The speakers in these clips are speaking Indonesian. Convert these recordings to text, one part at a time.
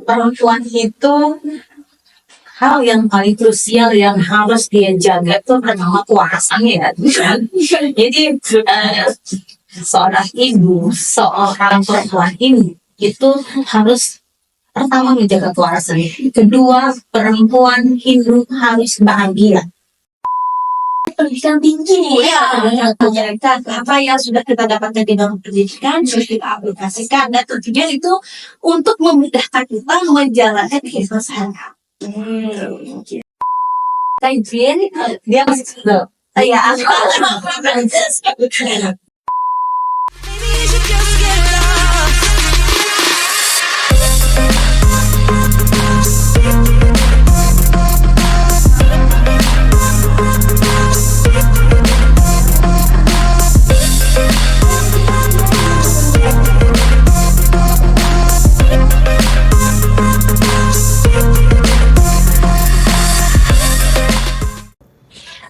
perempuan itu hal yang paling krusial yang harus dia jaga itu pertama kuasanya ya. Jadi seorang ibu, seorang perempuan ini itu harus pertama menjaga kuasanya. Kedua, perempuan Hindu harus bahagia. Pendidikan tinggi nih yang menjalankan apa yang sudah kita dapatkan di dalam pendidikan terus kita aplikasikan dan tentunya itu untuk memudahkan kita menjalankan kehidupan sehari-hari. Kajian dia masih ya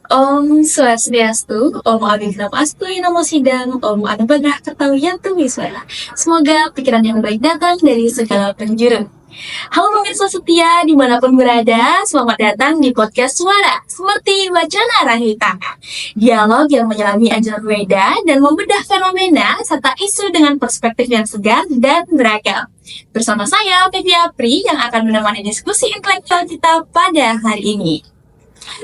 Om Swastiastu, Om Abhidharmastu, Namo Sidang, Om Anugerah Ketawiyantu Wiswara. Semoga pikiran yang baik datang dari segala penjuru. Halo pemirsa setia dimanapun berada, selamat datang di podcast Suara Seperti Wacana Rahita. Dialog yang menyelami ajaran Weda dan membedah fenomena serta isu dengan perspektif yang segar dan beragam. Bersama saya, Vivi Apri, yang akan menemani diskusi intelektual kita pada hari ini.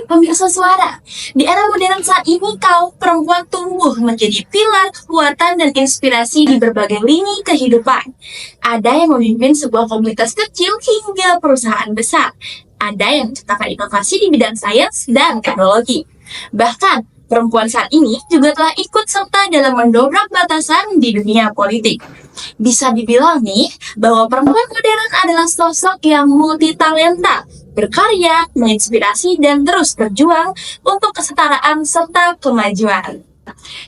Pemirsa Suara, di era modern saat ini kaum perempuan tumbuh menjadi pilar kekuatan dan inspirasi di berbagai lini kehidupan. Ada yang memimpin sebuah komunitas kecil hingga perusahaan besar. Ada yang menciptakan inovasi di bidang sains dan teknologi. Bahkan, perempuan saat ini juga telah ikut serta dalam mendobrak batasan di dunia politik. Bisa dibilang nih, bahwa perempuan modern adalah sosok yang multitalenta, berkarya, menginspirasi, dan terus berjuang untuk kesetaraan serta kemajuan.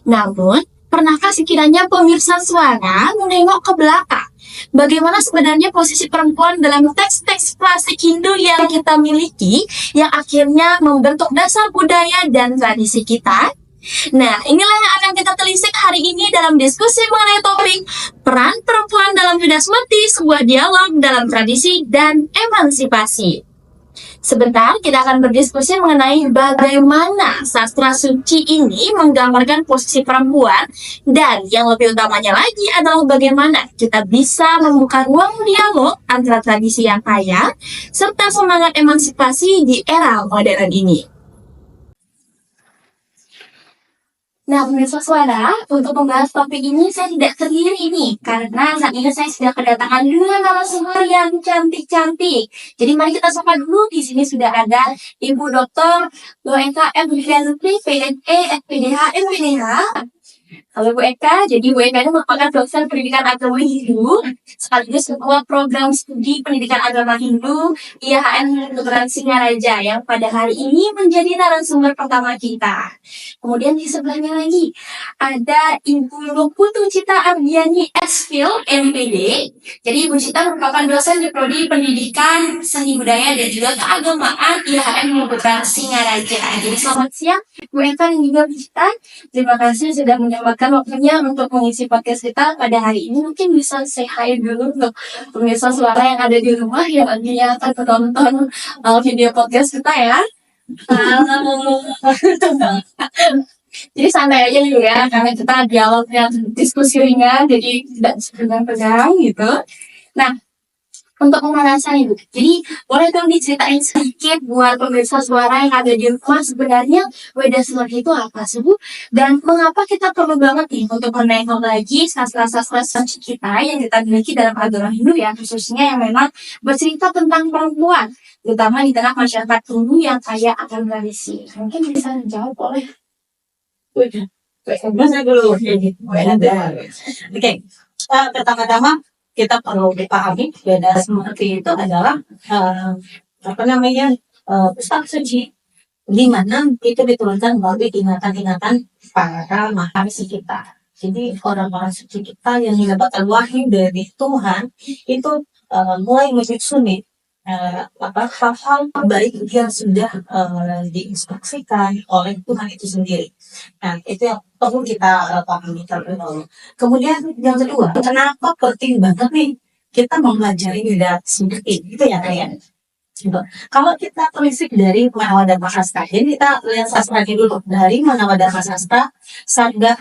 Namun, pernahkah sekiranya pemirsa Suara menengok ke belakang? Bagaimana sebenarnya posisi perempuan dalam teks-teks klasik Hindu yang kita miliki, yang akhirnya membentuk dasar budaya dan tradisi kita? Nah, inilah yang akan kita telisik hari ini dalam diskusi mengenai topik peran perempuan dalam Veda Smriti, sebuah dialog dalam tradisi dan emansipasi. Sebentar, kita akan berdiskusi mengenai bagaimana sastra suci ini menggambarkan posisi perempuan, dan yang lebih utamanya lagi adalah bagaimana kita bisa membuka ruang dialog antara tradisi yang kaya serta semangat emansipasi di era modern ini. Nah, pemirsa Suara, untuk membahas topik ini saya tidak sendiri nih, karena saat ini saya sudah kedatangan dua narasumber yang cantik-cantik. Jadi mari kita sapa dulu. Di sini sudah ada Ibu Dr. Loenka M. Vivianti, PNE, FPDH, MPDH. Halo Bu Eka, jadi Bu Eka ini merupakan dosen pendidikan agama Hindu, sekaligus ketua program studi pendidikan agama Hindu IAHN Kedokteran Singaraja yang pada hari ini menjadi narasumber pertama kita. Kemudian di sebelahnya lagi ada Ibu Putu Cita Ardiani S.Phil, MPD. Jadi Ibu Cita merupakan dosen di Prodi Pendidikan Seni Budaya dan juga Keagamaan IAHN Kedokteran Singaraja. Jadi selamat siang Bu Eka dan juga Bu Cita. Terima kasih sudah menyempatkan waktunya untuk mengisi podcast kita pada hari ini. Mungkin bisa say hi dulu untuk pemirsa Suara yang ada di rumah yang nantinya akan menonton video podcast kita ya. Halo. Jadi santai aja dulu ya, karena kita dialognya diskusi ringan, jadi tidak pegang-pegang gitu. Nah, untuk pemanasan Ibu, jadi boleh dong diceritain sedikit buat pemirsa Suara yang ada di rumah sebenarnya Weda Smriti itu apa sih Bu? Dan mengapa kita perlu banget nih untuk menengok lagi sastra-sastra suci kita yang kita miliki dalam agama Hindu ya, khususnya yang memang bercerita tentang perempuan, terutama di tengah masyarakat Hindu yang kaya akan tradisi. Mungkin bisa dijawab oleh Saya dulu. Oke, pertama-tama kita perlu dipahami Veda Smriti itu adalah pusaka suci di mana itu diturunkan melalui ingatan-ingatan para maharshi kita. Jadi orang-orang suci kita yang mendapatkan wahyu dari Tuhan itu mulai menyusun hal-hal baik yang sudah diinstruksikan oleh Tuhan itu sendiri. Nah, itu yang perlu kita pahami terlebih dahulu. Kemudian yang kedua, kenapa penting banget nih kita mempelajari Weda Smriti gitu ya kayak gitu. Kalau kita telisik dari Manawada Sastra, jadi kita lihat sastranya dulu dari Manawada Sastra Sarga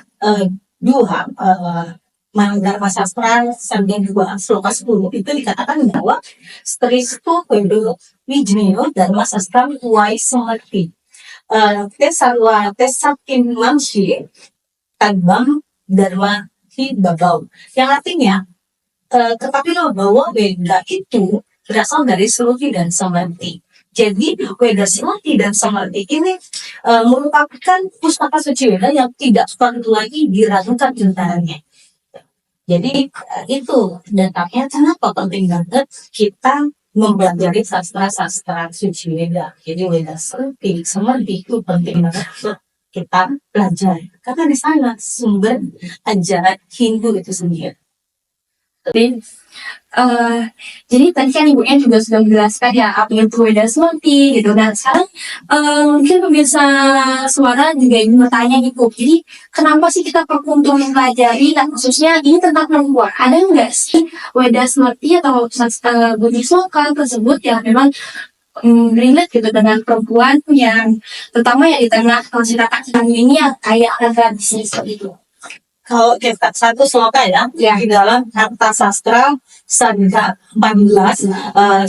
2 Manawada Sastra Sarga 2 Sloka 10 itu dikatakan bahwa Stristu Wedo Wijnio Dharma Sastra Wai Semerti Tesarwa Tesakin Mansi Tagbam Dharma Hibabau, yang artinya tetapi lo bahwa Weda itu berasal dari Sluti dan Samanti. Jadi Weda Sluti dan Samanti ini merupakan pustaka suci Weda yang tidak perlu lagi diragukan tentangnya. Jadi itu datangnya kenapa penting banget kita mempelajari sastra-sastra suci Weda. Jadi Weda Sluti, Samanti itu penting banget kita pelajari karena di sana sumber ajaran Hindu itu sendiri. Tapi, jadi tadi kan ibunya juga sudah menjelaskan ya apa itu Weda Smriti gitu. Nah sekarang mungkin pemirsa suara juga ingin bertanya gitu. Jadi kenapa sih kita perlu untuk mempelajari, dan khususnya ini tentang perempuan? Ada nggak sih Weda Smriti atau budi sloka tersebut yang memang relate gitu dengan perempuan yang terutama ya di tengah masyarakat ini yang kayak agak bisnis seperti itu? Kalau kita satu sloka ya, di dalam Karta Sastra Sarga 14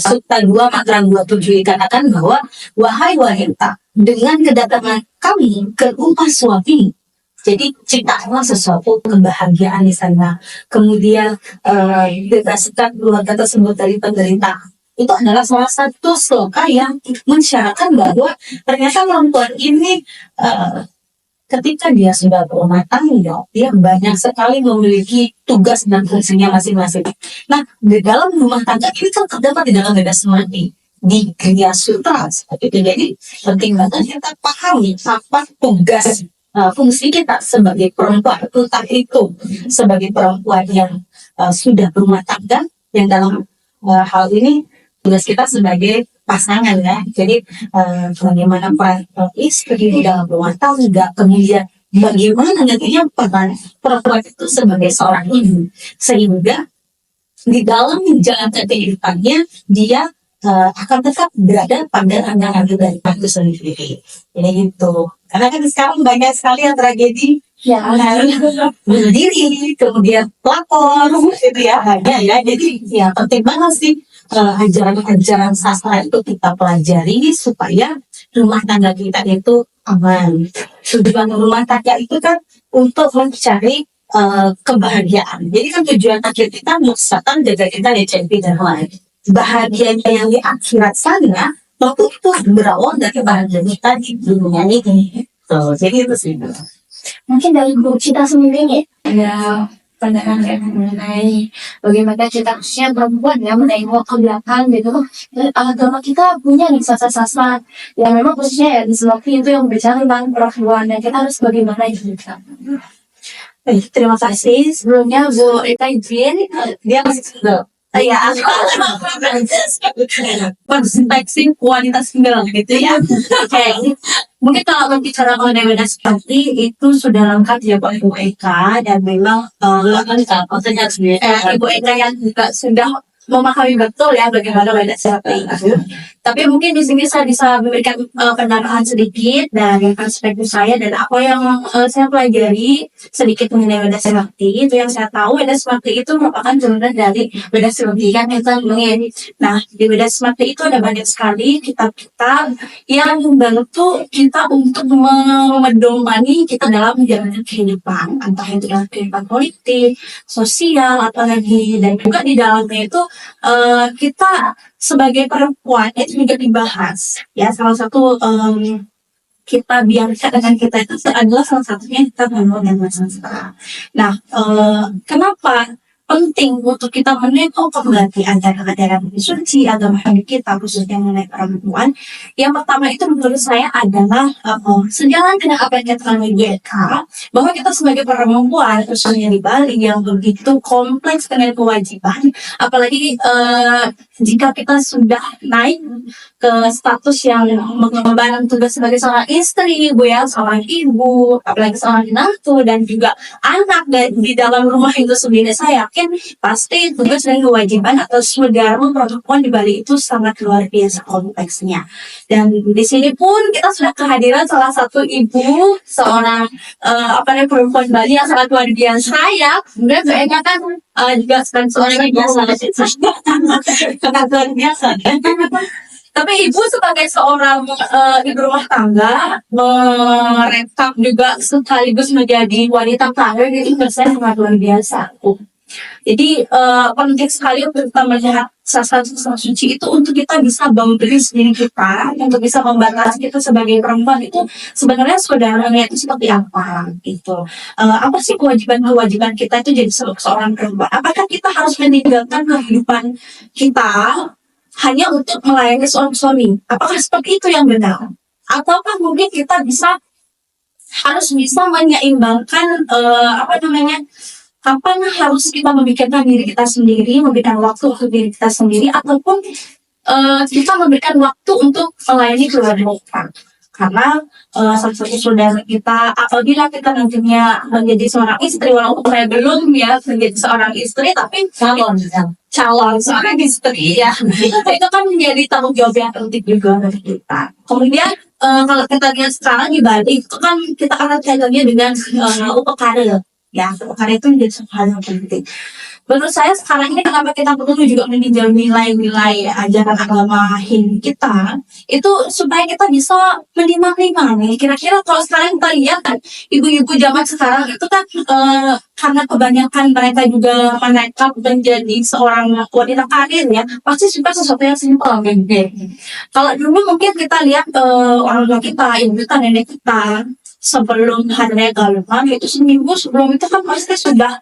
Sutta 2 Matra 27 dikatakan bahwa wahai wanita, dengan kedatangan kami ke rumah suami, jadi ciptakanlah sesuatu kebahagiaan di sana. Kemudian bebaskan keluarga tersebut dari penderita. Itu adalah salah satu sloka yang mensyaratkan bahwa ternyata perempuan ini ketika dia sudah berumah tangga, dia banyak sekali memiliki tugas dan fungsinya masing-masing. Nah, di dalam rumah tangga ini kan terdapat di dalam Weda Smriti di Kriya Sutra seperti itu. Jadi penting banget kita pahami apa tugas fungsi kita sebagai perempuan, entah itu sebagai perempuan yang sudah berumah tangga, yang dalam hal ini tugas kita sebagai pasangan ya. Jadi bagaimana peran istri di dalam rumah tangga, kemudian bagaimana nantinya peran perempuan itu sebagai seorang ibu, sehingga di dalam menjalankan kehidupannya dia akan tetap berada pada rancangan dari itu sendiri. Jadi itu. Karena kan sekarang banyak sekali yang tragedi Ya, bunuh diri, kemudian pelakor, gitu ya. Jadi ya penting banget sih ajaran-ajaran sastra itu kita pelajari supaya rumah tangga kita itu aman. Tujuan rumah tangga itu kan untuk mencari kebahagiaan. Jadi kan tujuan akhir kita maksudkan jaga kita dari SMP dan lain. Bahagianya yang di akhirat sana, waktu itu berawal dari bahagia kita di dunia ini. Jadi itu sih. mungkin dari guru kita sendiri ya, ada pandangan mengenai bagaimana kita khususnya perempuan ya mengenai waktu belakang gitu. Dan agama kita punya nih sastra-sastra yang memang khususnya ya di Seloki itu yang berbicara tentang perempuan, dan kita harus bagaimana gitu. Terima kasih sebelumnya Bu Rita Idrin, dia masih single. Ya, mendeteksi kualitas single gitu ya. Oke, mungkin kalau berbicara mengenai Weda Smriti itu sudah lengkap ya Pak Ibu Eka, dan memang lengkap maksudnya Ibu Eka yang juga sudah memahami betul ya bagaimana Weda Smriti itu. Tapi mungkin di sini saya bisa memberikan penambahan sedikit dari perspektif saya dan apa yang saya pelajari sedikit mengenai Weda Smriti. Itu yang saya tahu, Weda Smriti itu merupakan turunan dari Weda Smriti kan itu mungkin. Nah, di Weda Smriti itu ada banyak sekali kitab-kitab yang membantu kita untuk medomani kita dalam menjalani kehidupan, entah itu dalam kehidupan politik, sosial, atau lagi, dan juga di dalamnya itu kita sebagai perempuan itu juga dibahas ya. Salah satu kita biarkan dengan kita itu adalah salah satunya kita membangun sastra. Nah, kenapa penting untuk kita menengok kembali antara ajaran suci agama kita khususnya mengenai perempuan? Yang pertama itu menurut saya adalah sejalan dengan apa yang dikatakan WGK, bahwa kita sebagai perempuan khususnya di Bali yang begitu kompleks dengan kewajiban, apalagi jika kita sudah naik ke status yang mengemban tugas sebagai seorang istri, ibu ya, seorang ibu, apalagi seorang menantu dan juga anak di dalam rumah itu sendiri, saya yakin pasti tugas dan kewajiban atau Dharma perempuan di Bali itu sangat luar biasa kompleksnya. Dan di sini pun kita sudah kehadiran salah satu ibu, seorang perempuan Bali yang sangat luar biasa ya. Kemudian saya kan juga seorang ibu sangat luar biasa. Tapi ibu sebagai seorang ibu rumah tangga merekam juga sekaligus menjadi wanita karir itu saya sangat luar biasa. Jadi penting sekali untuk kita melihat sastra suci itu untuk kita bisa boundaries diri kita, untuk bisa membatasi kita sebagai perempuan itu sebenarnya saudaranya itu seperti apa gitu. Apa sih kewajiban kita itu jadi seorang perempuan? Apakah kita harus meninggalkan kehidupan kita hanya untuk melayani seorang suami? Apakah seperti itu yang benar? Ataukah mungkin kita harus bisa menyeimbangkan kapan harus kita memikirkan diri kita sendiri, memberikan waktu untuk diri kita sendiri, ataupun kita memberikan waktu untuk melayani keluarga kita. Karena salah satu saudara kita, apabila kita nantinya menjadi seorang istri, walaupun saya belum ya menjadi seorang istri, tapi calon seorang istri ya, itu kan menjadi tanggung jawab yang penting juga dari kita. Kemudian kalau kita lihat sekarang di Bali, itu kan kita akan kaitannya dengan upacara. Ya, karena itu menjadi sesuatu hal yang penting. Menurut saya sekarang ini kenapa kita perlu juga meninjau nilai-nilai ajaran agama Hindu kita, itu supaya kita bisa menerima nih. Kira-kira kalau sekarang kita lihat kan, ibu-ibu zaman sekarang itu kan karena kebanyakan mereka juga menekat menjadi seorang wanita karir ya, pasti suka sesuatu yang simpel gitu. Kalau dulu mungkin kita lihat orang tua kita, ibu kita, nenek kita, sebelum hari raya Galungan itu seminggu sebelum itu kan pasti sudah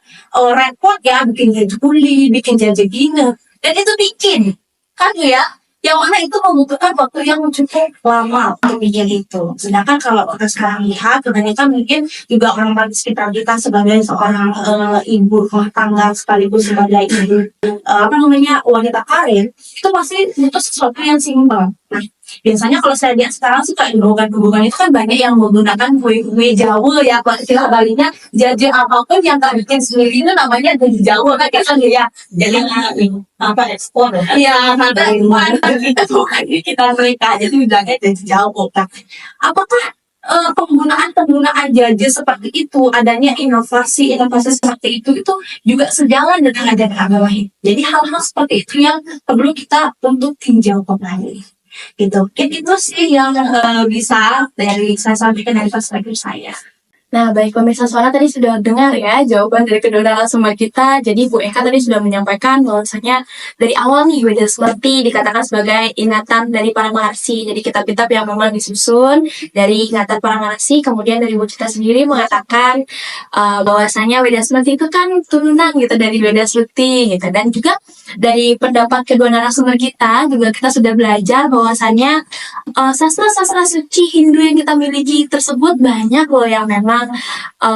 repot ya, bikin baju kulit, bikin jajagina, dan itu bikin kan ya, yang mana itu membutuhkan waktu yang cukup lama untuk bikin itu. Sedangkan kalau kita sekarang lihat kebanyakan mungkin juga orang-orang di sekitar kita sebagai seorang ibu rumah tangga sekaligus sebagai ibu wanita karir, itu pasti butuh sesuatu yang simpel. Nah, biasanya kalau saya lihat sekarang suka hubungan itu kan banyak yang menggunakan kue Jawa ya, kalau istilah Balinya jajan apapun yang tak bikin sendiri itu namanya jajan Jawa kan ya. Jadi ekspor ya, karena kita bukan kita mereka jadi bilangnya jajan Jawa kan. Apakah penggunaan jajan seperti itu, adanya inovasi seperti itu juga sejalan dengan ajaran agama Hindu. Jadi hal-hal seperti itu yang perlu kita untuk tinjau kembali. Gitu. Mungkin itu sih yang bisa dari saya sampaikan dari perspektif saya. Nah, baik pemirsa suara tadi sudah dengar ya jawaban dari kedua narasumber kita. Jadi Bu Eka tadi sudah menyampaikan bahwasanya dari awal nih Weda Smrti dikatakan sebagai ingatan dari para maharsi. Jadi kitab-kitab yang memang disusun dari ingatan para maharsi. Kemudian dari Bu Cita sendiri mengatakan bahwasanya Weda Smrti itu kan turunan gitu dari Weda Smrti gitu. Dan juga dari pendapat kedua narasumber kita juga kita sudah belajar bahwasanya sastra-sastra suci Hindu yang kita miliki tersebut banyak loh yang memang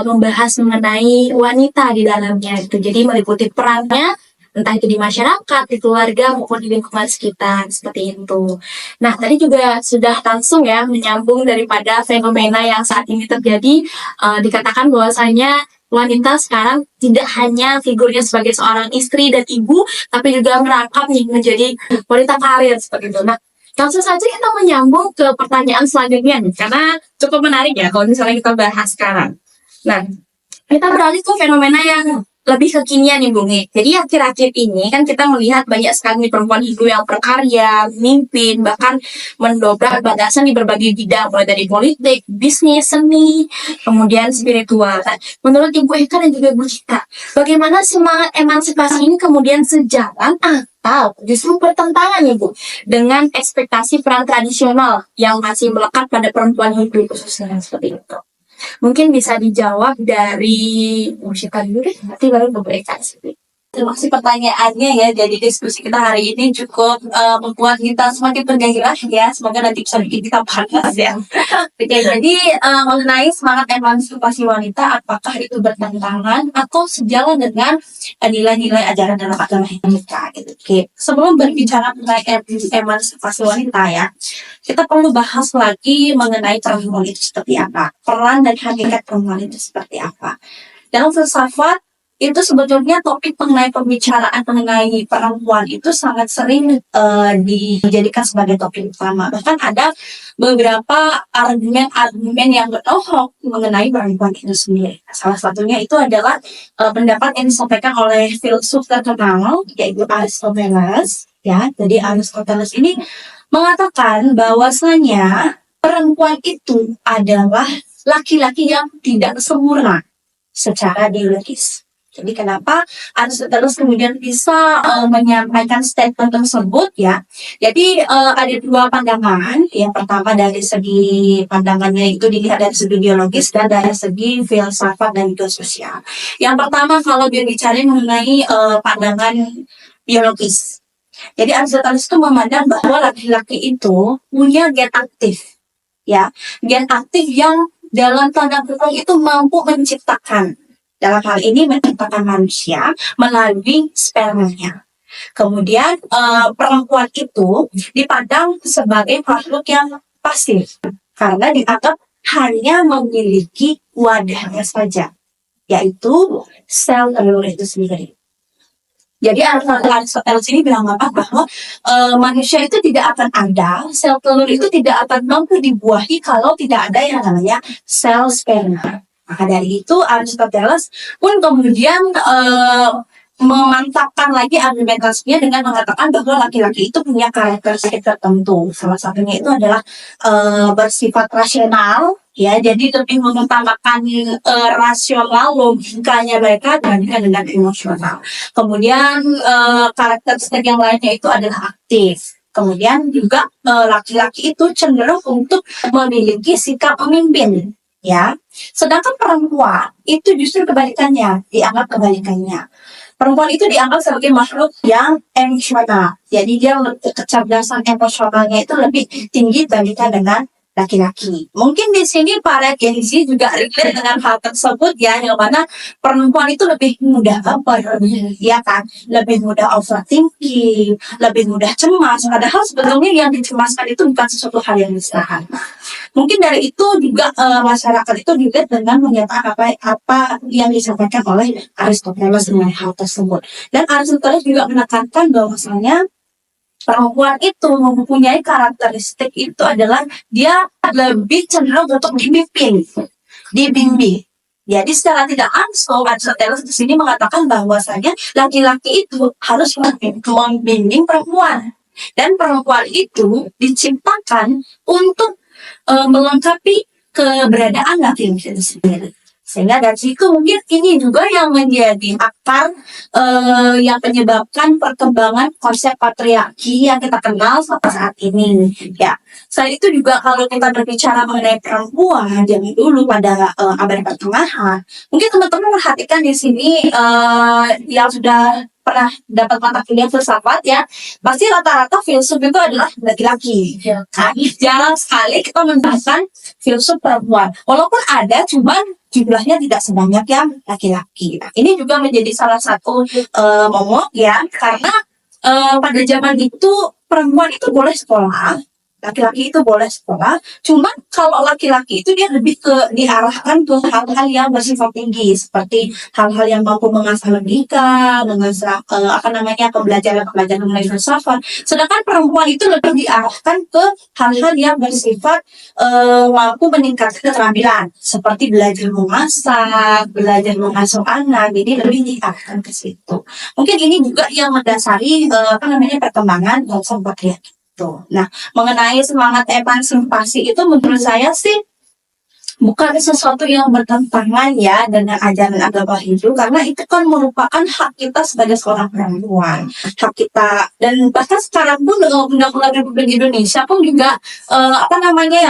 membahas mengenai wanita di dalamnya itu. Jadi meliputi perannya entah itu di masyarakat, di keluarga maupun di lingkungan sekitar seperti itu. Nah, tadi juga sudah langsung ya menyambung daripada fenomena yang saat ini terjadi, dikatakan bahwasanya wanita sekarang tidak hanya figurnya sebagai seorang istri dan ibu, tapi juga merangkap nih menjadi wanita karir seperti itu. Nah, langsung saja kita menyambung ke pertanyaan selanjutnya nih, karena cukup menarik ya kalau misalnya kita bahas sekarang. Nah, kita beralih ke fenomena yang lebih kekinian nih Bung. Jadi akhir-akhir ini kan kita melihat banyak sekali perempuan Hindu yang berkarya, memimpin, bahkan mendobrak batasan di berbagai bidang, mulai dari politik, bisnis, seni, kemudian spiritual. Nah, menurut Ibu Eka dan juga Bu Cita, bagaimana semangat emansipasi ini kemudian sejalan atau justru bertentangan nih Bu dengan ekspektasi peran tradisional yang masih melekat pada perempuan Hindu khususnya seperti itu? Mungkin bisa dijawab dari Musika dulu deh, nanti baru berbeda sih. Terima kasih pertanyaannya ya. Jadi diskusi kita hari ini cukup membuat kita semakin bergairah ya. Semoga nanti bisa bikin kita panas ya. Oke, jadi mengenai semangat emansipasi wanita, apakah itu bertentangan atau sejalan dengan nilai-nilai ajaran dalam agama kita gitu. Oke, sebelum berbicara mengenai emansipasi wanita ya, kita perlu bahas lagi mengenai perempuan itu seperti apa, peran dan hakikat perempuan itu seperti apa. Dalam filsafat itu sebetulnya topik mengenai pembicaraan mengenai perempuan itu sangat sering dijadikan sebagai topik utama. Bahkan ada beberapa argumen-argumen yang bernohok mengenai perempuan itu sendiri. Salah satunya itu adalah pendapat yang disampaikan oleh filsuf terkenal yaitu Aristoteles. Ya, jadi Aristoteles ini mengatakan bahwasanya perempuan itu adalah laki-laki yang tidak sempurna secara biologis. Jadi kenapa Aristoteles kemudian bisa menyampaikan statement tersebut ya? Jadi ada dua pandangan. Yang pertama dari segi pandangannya itu dilihat dari segi biologis dan dari segi filsafat dan juga sosial. Yang pertama kalau dia bicara mengenai pandangan biologis. Jadi Aristoteles itu memandang bahwa laki-laki itu punya gen aktif, ya, gen aktif yang dalam tanda kutip itu mampu menciptakan. Dalam hal ini menciptakan manusia melalui spermanya. Kemudian perempuan itu dipandang sebagai makhluk yang pasif karena dianggap hanya memiliki wadahnya saja, yaitu sel telur itu sendiri. Jadi Aristoteles ini bilang apa? Bahwa manusia itu tidak akan ada, sel telur itu tidak akan mampu dibuahi kalau tidak ada yang namanya sel sperma. Maka dari itu Aristoteles pun kemudian memantapkan lagi argumentasinya dengan mengatakan bahwa laki-laki itu punya karakteristik tertentu. Salah satunya itu adalah bersifat rasional, ya, jadi lebih mengutamakan rasional logikanya mereka dibandingkan dengan emosional. Kemudian karakteristik yang lainnya itu adalah aktif. Kemudian juga laki-laki itu cenderung untuk memiliki sikap pemimpin, ya. Sedangkan perempuan itu justru kebalikannya, dianggap kebalikannya. Perempuan itu dianggap sebagai makhluk yang emosional. Jadi dia kecerdasan emosionalnya itu lebih tinggi dibandingkan dengan laki-laki. Mungkin di sini para Gen Z juga relate dengan hal tersebut ya, yang mana perempuan itu lebih mudah baper, ya kan, lebih mudah overthinking, lebih mudah cemas. Padahal sebetulnya yang dicemaskan itu bukan sesuatu hal yang besar. Mungkin dari itu juga masyarakat itu dilihat dengan menyatakan apa yang disampaikan oleh Aristoteles mengenai hal tersebut. Dan Aristoteles juga menekankan bahwasanya perempuan itu mempunyai karakteristik itu adalah dia lebih cenderung untuk dibimbing. Jadi secara tidak langsung Aristoteles di sini mengatakan bahwasanya laki-laki itu harus membimbing perempuan dan perempuan itu diciptakan untuk melengkapi keberadaan laki-laki itu sendiri. Sehingga dari situ mungkin ini juga yang menjadi akar yang menyebabkan perkembangan konsep patriarki yang kita kenal sampai saat ini. Ya, selain itu juga kalau kita berbicara mengenai perempuan zaman dulu pada abad pertengahan, mungkin teman-teman perhatikan di sini yang sudah pernah dapat mata kuliah filsafat ya, pasti rata-rata filsuf itu adalah laki-laki. Nah, jarang sekali kita menemukan filsuf perempuan. Walaupun ada, cuman jumlahnya tidak sebanyak yang laki-laki. Nah, ini juga menjadi salah satu momok ya, karena pada zaman itu perempuan itu boleh sekolah, laki-laki itu boleh sekolah, cuman kalau laki-laki itu dia lebih diarahkan ke hal-hal yang bersifat tinggi, seperti hal-hal yang mampu mengasah logika, mengasah pembelajaran mengenai filsafat. Sedangkan perempuan itu lebih diarahkan ke hal-hal yang bersifat mampu meningkatkan keterampilan, seperti belajar memasak, belajar mengasuh anak, jadi lebih diarahkan ke situ. Mungkin ini juga yang mendasari perkembangan konsep patriarki. Nah, mengenai semangat emansipasi itu menurut saya sih bukan sesuatu yang bertentangan ya dengan ajaran agama Hindu, karena itu kan merupakan hak kita sebagai seorang perempuan, hak kita. Dan bahkan sekarang pun dengan Undang-Undang Republik Indonesia pun juga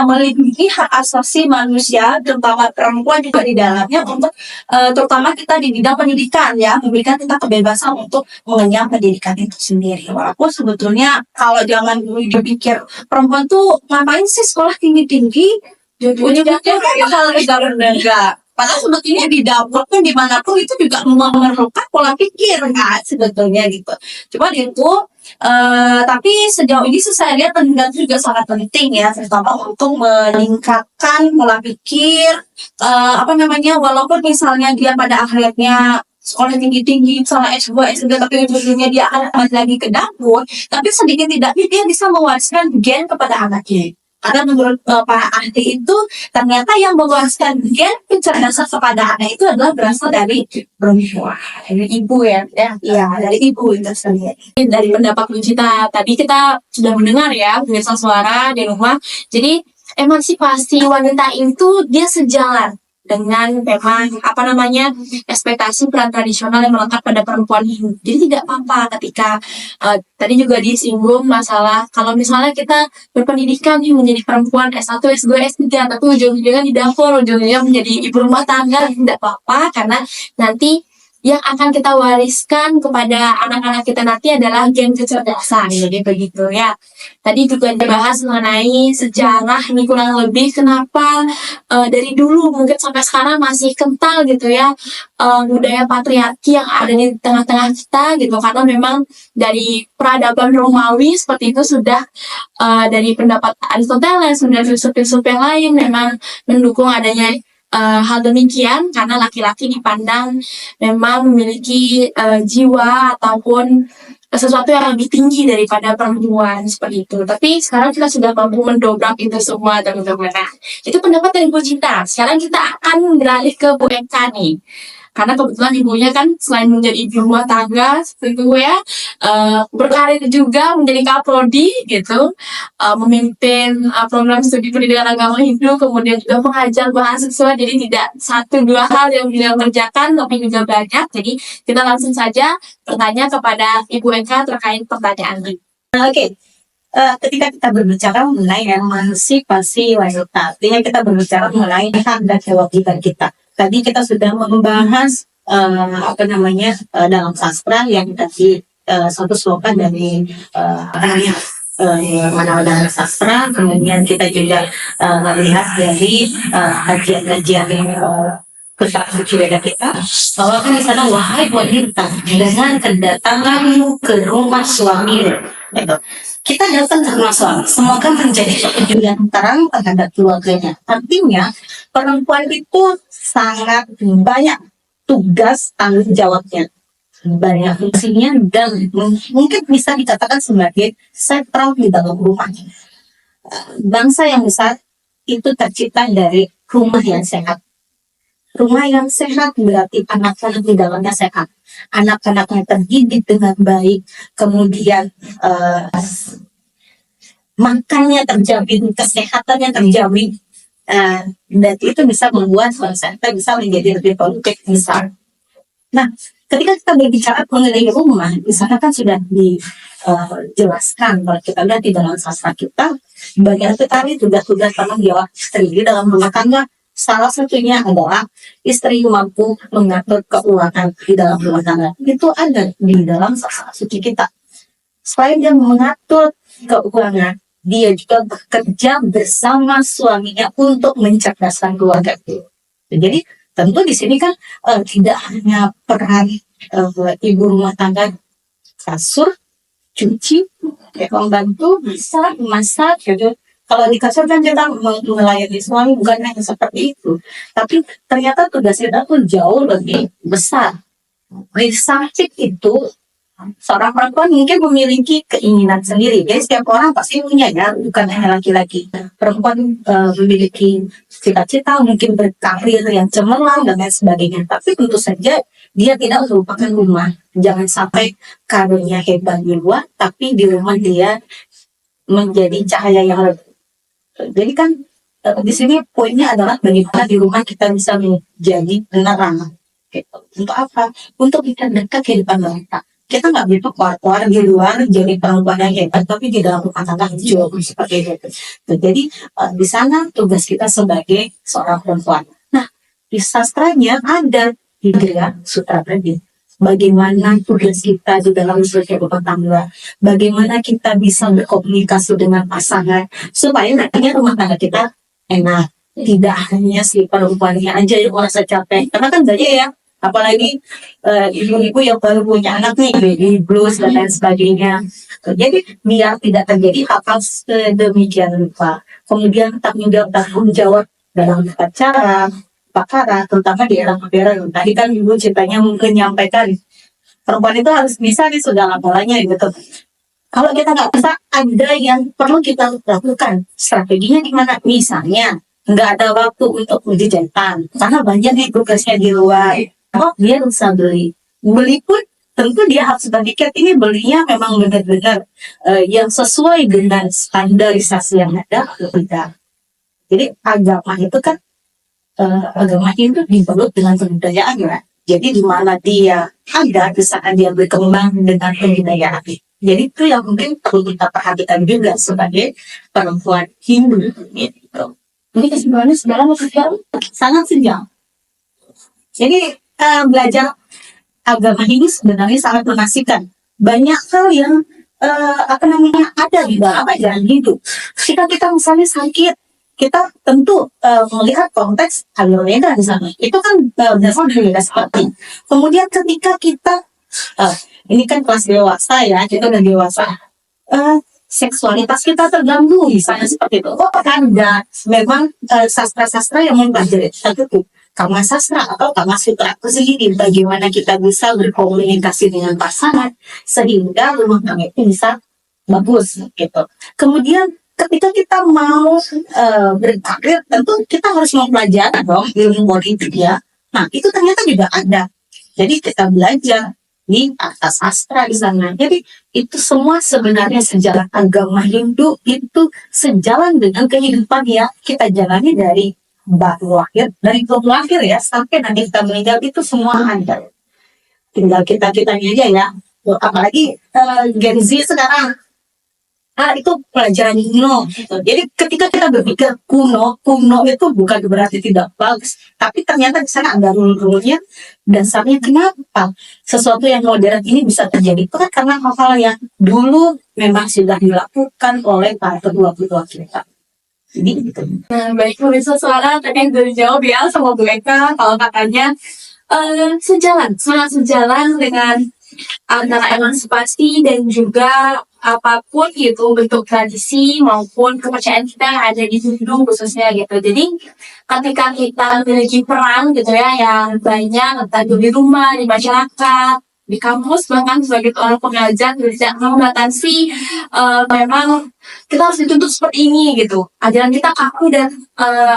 melindungi hak asasi manusia, terutama perempuan juga di dalamnya, untuk terutama kita di bidang pendidikan ya, memberikan kita kebebasan untuk mengenyam pendidikan itu sendiri. Walaupun sebetulnya kalau jangan dipikir perempuan tuh ngapain sih sekolah tinggi-tinggi, ujung-ujungnya hal enggak. Padahal sebetulnya di dapur pun dimanapun itu juga memerlukan pola pikir kan sebetulnya gitu. Cuman itu tapi sejauh ini saya lihat pendidikan juga sangat penting ya, terutama untuk meningkatkan pola pikir walaupun misalnya dia pada akhirnya sekolah tinggi-tinggi, misalnya S2, S3, tapi ujung-ujungnya dia akan kembali lagi ke dapur, tapi sedikit tidaknya dia bisa mewariskan gen kepada anaknya. Karena menurut para ahli itu, ternyata yang mewariskan gen kecerdasan kepada anak itu adalah berasal dari perempuan, dari ibu ya, dari ibu itu sendiri. Dari pendapat Lucita tadi kita sudah mendengar ya pemirsa suara di rumah. Jadi emansipasi wanita itu dia sejalan dengan memang ekspektasi peran tradisional yang melekat pada perempuan Hindu. Jadi tidak apa-apa ketika tadi juga disinggung masalah kalau misalnya kita berpendidikan nih menjadi perempuan S1, S2, S3 tapi ujung-ujungnya di dapur, ujung-ujungnya menjadi ibu rumah tangga, tidak apa-apa karena nanti yang akan kita wariskan kepada anak-anak kita nanti adalah gen kecerdasan, jadi begitu ya. Tadi juga dibahas mengenai sejarah ini kurang lebih kenapa dari dulu mungkin sampai sekarang masih kental gitu ya budaya patriarki yang ada di tengah-tengah kita gitu karena memang dari peradaban Romawi seperti itu sudah dari pendapat Aristoteles, sudah filsuf-filsuf yang lain memang mendukung adanya hal demikian karena laki-laki dipandang memang memiliki jiwa ataupun sesuatu yang lebih tinggi daripada perempuan seperti itu. Tapi sekarang kita sudah mampu mendobrak itu semua teman-teman. Nah, itu pendapat dari Bu Cinta. Sekarang kita akan beralih ke Bu Eka nih. Karena kebetulan ibunya kan selain menjadi ibu rumah tangga seperti itu ya, berkarir juga menjadi kaprodi gitu, memimpin program studi pendidikan agama Hindu, kemudian juga mengajar mahasiswa. Jadi tidak satu dua hal yang beliau kerjakan, tapi juga banyak. Jadi kita langsung saja bertanya kepada Ibu Eka terkait pertanyaan ini. Oke. Ketika kita berbicara mengenai emansipasi wanita, artinya kita berbicara mengenai hak dan kewajiban kita. Tadi kita sudah membahas dalam sastra yang tadi satu slogan dari dalam sastra, kemudian kita juga melihat dari kajian-kajian kitab suci Weda kita bahwa kan di sana wahai wanita dengan kedatanganmu ke rumah suamimu gitu. Kita datang ke rumah suami semoga menjadi petunjuk terang terhadap keluarganya. Artinya perempuan itu sangat banyak tugas tanggung jawabnya, banyak fungsinya dan mungkin bisa dikatakan sebagai sentral di dalam rumah. Bangsa yang besar itu tercipta dari rumah yang sehat. Rumah yang sehat berarti anak-anak di dalamnya sehat. Anak-anaknya terdidik dengan baik. Kemudian makannya terjamin, kesehatannya terjamin. Dan itu bisa membuat bangsa kita bisa menjadi lebih produktif besar. Nah, ketika kita berbicara mengenai rumah, misalnya kan sudah dijelaskan kalau kita lihat di dalam sastra kita, bagian sekali tugas-tugas tanggung jawab istri di dalam rumah tangga. Salah satunya adalah istri mampu mengatur keuangan di dalam rumah tangga. Itu ada di dalam sastra suci kita. Selain dia mengatur keuangan, dia juga bekerja bersama suaminya untuk mencerdaskan keluarga itu. Jadi tentu di sini kan tidak hanya peran ibu rumah tangga kasur, cuci, membantu, bisa masak, gitu. Kalau di kasur kan kita melayani suami bukan hanya seperti itu, tapi ternyata tugas kita pun jauh lebih besar. Di samping itu, seorang perempuan mungkin memiliki keinginan sendiri. Jadi setiap orang pasti punya ya, bukan hanya laki-laki. Perempuan memiliki cita-cita, mungkin berkarir yang cemerlang dan lain sebagainya. Tapi tentu saja dia tidak melupakan rumah. Jangan sampai karirnya hebat di luar, tapi di rumah dia menjadi cahaya yang lebih. Jadi kan di sini poinnya adalah bagaimana di rumah kita bisa menjadi penerang. Gitu. Untuk apa? Untuk kita dekat kehidupan mereka. Kita nggak butuh keluar di luar jadi perempuan yang hebat, tapi di dalam rumah tangga juga seperti itu. Jadi di sana tugas kita sebagai seorang perempuan. Nah, di sastranya ada tiga sutra tadi. Bagaimana tugas kita di dalam sebagai rumah tangga, bagaimana kita bisa berkomunikasi dengan pasangan supaya nantinya rumah tangga kita enak, tidak hanya si perempuannya aja yang merasa capek, karena kan banyak ya, apalagi ibu-ibu yang baru punya anak nih, baby blues dan lain sebagainya. Jadi biar tidak terjadi hal-hal sedemikian rupa, kemudian tanggung jawab dalam pacaran, pakara, terutama di era modern. Tadi kan ibu ceritanya menyampaikan perempuan itu harus bisa di segala-galanya gitu. Kalau kita nggak bisa, ada yang perlu kita lakukan. Strateginya gimana? Misalnya, nggak ada waktu untuk uji jahitan, karena banyak nih tugasnya di luar. Oh, dia bisa beli. Beli pun tentu dia harus berpikir ini belinya memang benar-benar yang sesuai dengan standarisasi yang ada atau tidak. Jadi agama itu kan agama itu dibalut dengan kebudayaan ya. Jadi di mana dia ada, di sana dia berkembang dengan kebudayaan. Jadi itu yang mungkin perlu kita perhatikan juga sebagai perempuan Hindu gitu. Ini kesimpulannya sebenarnya sangat sejam. Jadi belajar agama ini sebenarnya sangat mengasihkan. Banyak hal yang ada di dalam ajaran Hindu. Jika kita misalnya sakit, kita tentu melihat konteks Ayurveda di sana. Itu kan dasar dari seperti. Kemudian ketika kita ini kan kelas dewasa ya, kita udah dewasa. Seksualitas kita terganggu misalnya seperti itu. Oh, ada memang sastra-sastra yang mempelajari itu Kama Sastra atau Kama Sutra itu sendiri, bagaimana kita bisa berkomunikasi dengan pasangan sehingga rumah tangga itu bisa bagus gitu. Kemudian ketika kita mau berkarir, tentu kita harus mempelajari dong ilmu politik ya. Nah itu ternyata juga ada. Jadi kita belajar di atas sastra di sana. Jadi itu semua sebenarnya sejarah agama Hindu itu sejalan dengan kehidupan yang kita jalani dari baru lahir, dari belum lahir ya sampai nanti kita meninggal, itu semua ada. Tinggal kita-kitanya aja ya. Apalagi Gen Z sekarang. Itu pelajaran kuno. Jadi ketika kita berpikir kuno itu bukan berarti tidak bagus, tapi ternyata di sana ada rule-rule-nya. Dasarnya kenapa sesuatu yang modern ini bisa terjadi? Itu kan karena hal-hal yang dulu memang sudah dilakukan oleh para kedua-kedua kita. Jadi gitu. Nah, baik pemirsa suara tadi yang udah dijawab ya sama Bu Eka kalau katanya sangat sejalan dengan antara emansipasi dan juga apapun gitu bentuk tradisi maupun kepercayaan kita yang ada di Hindu khususnya gitu. Jadi ketika kita memiliki peran gitu ya yang banyak entah itu di rumah, di masyarakat, di kampus, bahkan sebagai orang pengajar bisa membatasi memang kita harus dituntut seperti ini gitu. Ajaran kita kaku dan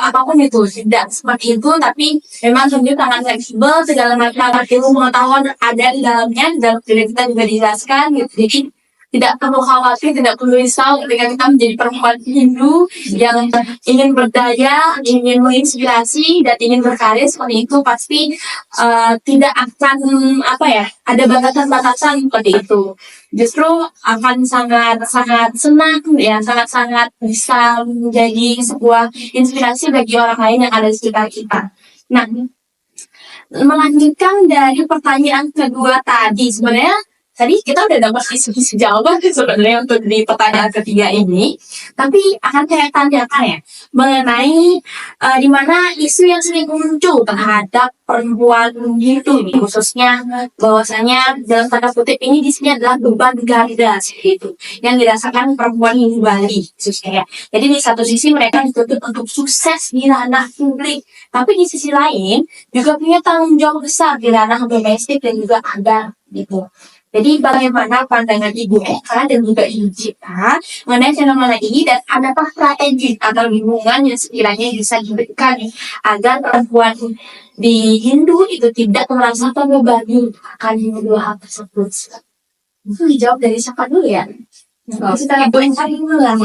apapun itu tidak seperti itu, tapi memang Hindu sangat fleksibel, segala macam ilmu pengetahuan ada di dalamnya, di dalam diri kita juga dijelaskan gitu. Jadi tidak perlu khawatir, tidak perlu risau ketika kita menjadi perempuan Hindu yang ingin berdaya, ingin menginspirasi dan ingin berkarya seperti itu, pasti tidak akan ada batasan-batasan seperti itu. Justru akan sangat senang ya, sangat bisa menjadi sebuah inspirasi bagi orang lain yang ada di sekitar kita. Nah, melanjutkan dari pertanyaan kedua tadi, sebenarnya tadi kita udah dapat isu-isu jawaban sebenarnya untuk di pertanyaan ketiga ini, tapi akan saya tanyakan ya mengenai di mana isu yang sering muncul terhadap perempuan Hindu nih, khususnya bahwasanya dalam tanda kutip ini di sini adalah beban ganda seperti itu yang dirasakan perempuan Hindu Bali khususnya ya. Jadi di satu sisi mereka dituntut untuk sukses di ranah publik, tapi di sisi lain juga punya tanggung jawab besar di ranah domestik dan juga adat gitu. Jadi bagaimana pandangan Ibu Eka dan juga Ibu Cita mengenai fenomena ini, dan adakah strategi atau hubungan yang sekiranya bisa diberikan agar perempuan di Hindu itu tidak merasa terbebani akan dua hal tersebut? Itu dijawab dari siapa dulu ya? Kita Ibu Eka dulu lah.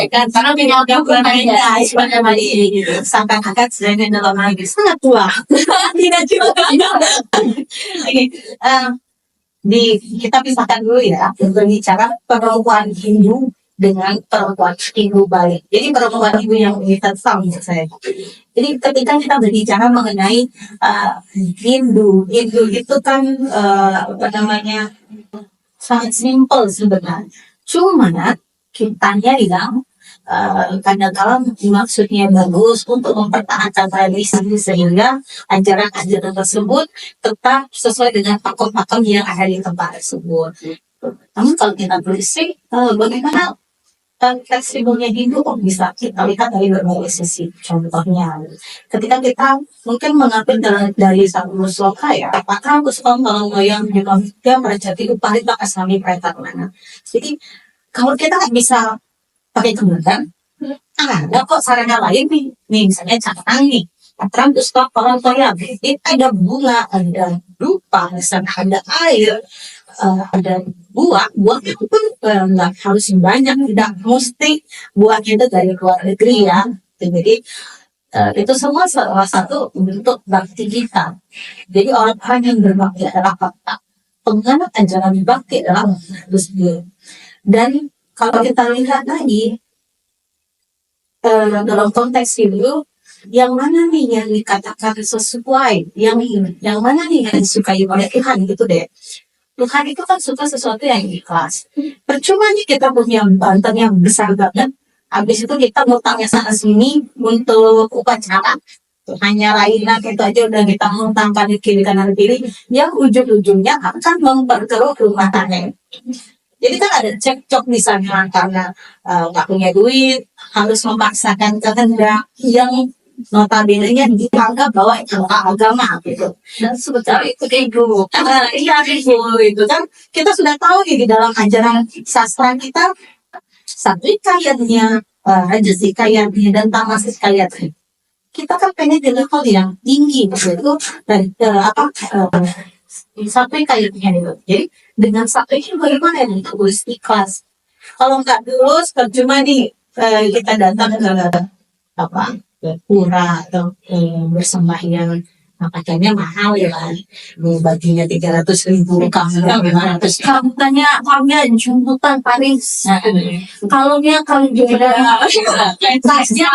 Karena beliau berbeda sebenarnya Mali sampai kakak sedangkan dalam lagi sangat tua. Tidak juga. Kita pisahkan dulu ya untuk bicara perempuan Hindu dengan perempuan Hindu Bali. Jadi perempuan Hindu yang kita tahu maksud saya. Jadi ketika kita berbicara mengenai Hindu itu kan sangat simpel sebenarnya. Cuma kitanya bilang kadang-kadang maksudnya bagus untuk mempertahankan tradisi sehingga ajaran-ajaran tersebut tetap sesuai dengan pakem-pakem yang ada di tempat tersebut. Namun kalau kita berisik, bagaimana fleksibelnya hidup bisa kita lihat dari berbagai sisi. Contohnya, ketika kita mungkin mengambil dari satu sloka ya, apakah Guskon kalau yang juga dia merajati upah itu asami perintah mana. Jadi kalau kita nggak bisa pakai kemudian, ada kok sarana lain nih misalnya canang nih. Terang stok orang tua itu ada bunga, ada rupa, misalnya ada air, ada buah itu pun nggak harus banyak, tidak mesti buah itu dari luar negeri ya. Jadi itu semua salah satu bentuk bakti kita. Jadi orang yang berbakti adalah fakta. Penganut ajaran bakti adalah harus dia. Dan kalau kita lihat lagi dalam konteks itu, yang mana nih yang dikatakan sesuai, yang mana nih yang disukai oleh Tuhan gitu deh. Tuhan itu kan suka sesuatu yang ikhlas. Percuma nih kita punya banten yang besar banget, habis itu kita ngutangnya sana sini untuk upacara. Hanya lainnya gitu aja udah kita ngutangkan di kiri kanan kiri, yang ujung-ujungnya akan memperkeruh rumah tangga. Jadi kan ada cekcok misalnya karena nggak punya duit, harus memaksakan kehendak yang notabene-nya dianggap bahwa itu agama gitu. Dan sebetulnya itu ego. Iya ego itu kan kita sudah tahu di dalam ajaran sastra kita satvika kayatnya, rajasi kayatnya, dan tamasih kayatnya. Kita kan pengen di level yang tinggi gitu dan satvika kayatnya itu. Jadi dengan satvika bagaimana yang untuk ikhlas? Kalau nggak lulus percuma nih kita datang ke pura atau bersembahyang, pakaiannya mahal ya kan, baginya 300.000, kamu 500. Kamu tanya jemputan Paris. Kalau juga tasnya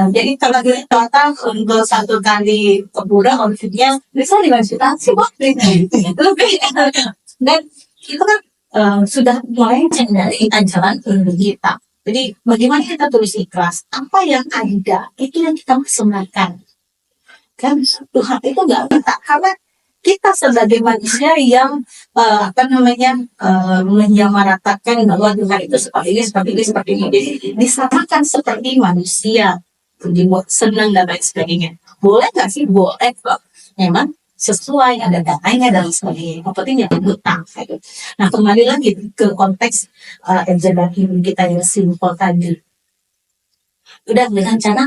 Jadi kalau total untuk satu kali ke pura omsetnya bisa 5 juta sih lebih. Dan itu kan sudah mulai dari ajaran ilmu kita. Jadi bagaimana kita tulis ikhlas? Apa yang ada itu yang kita maksimalkan. Kan Tuhan itu nggak minta karena kita sebagai manusia yang menyamaratakan bahwa Tuhan itu seperti ini. Jadi disamakan seperti manusia, dibuat senang dan lain sebagainya. Boleh nggak sih? Boleh kok. Memang sesuai, ada datanya dan sebagainya. Yang penting jangan hutang. Nah kembali lagi ke konteks ajaran hidup kita yang simpel tadi. Udah dengan cara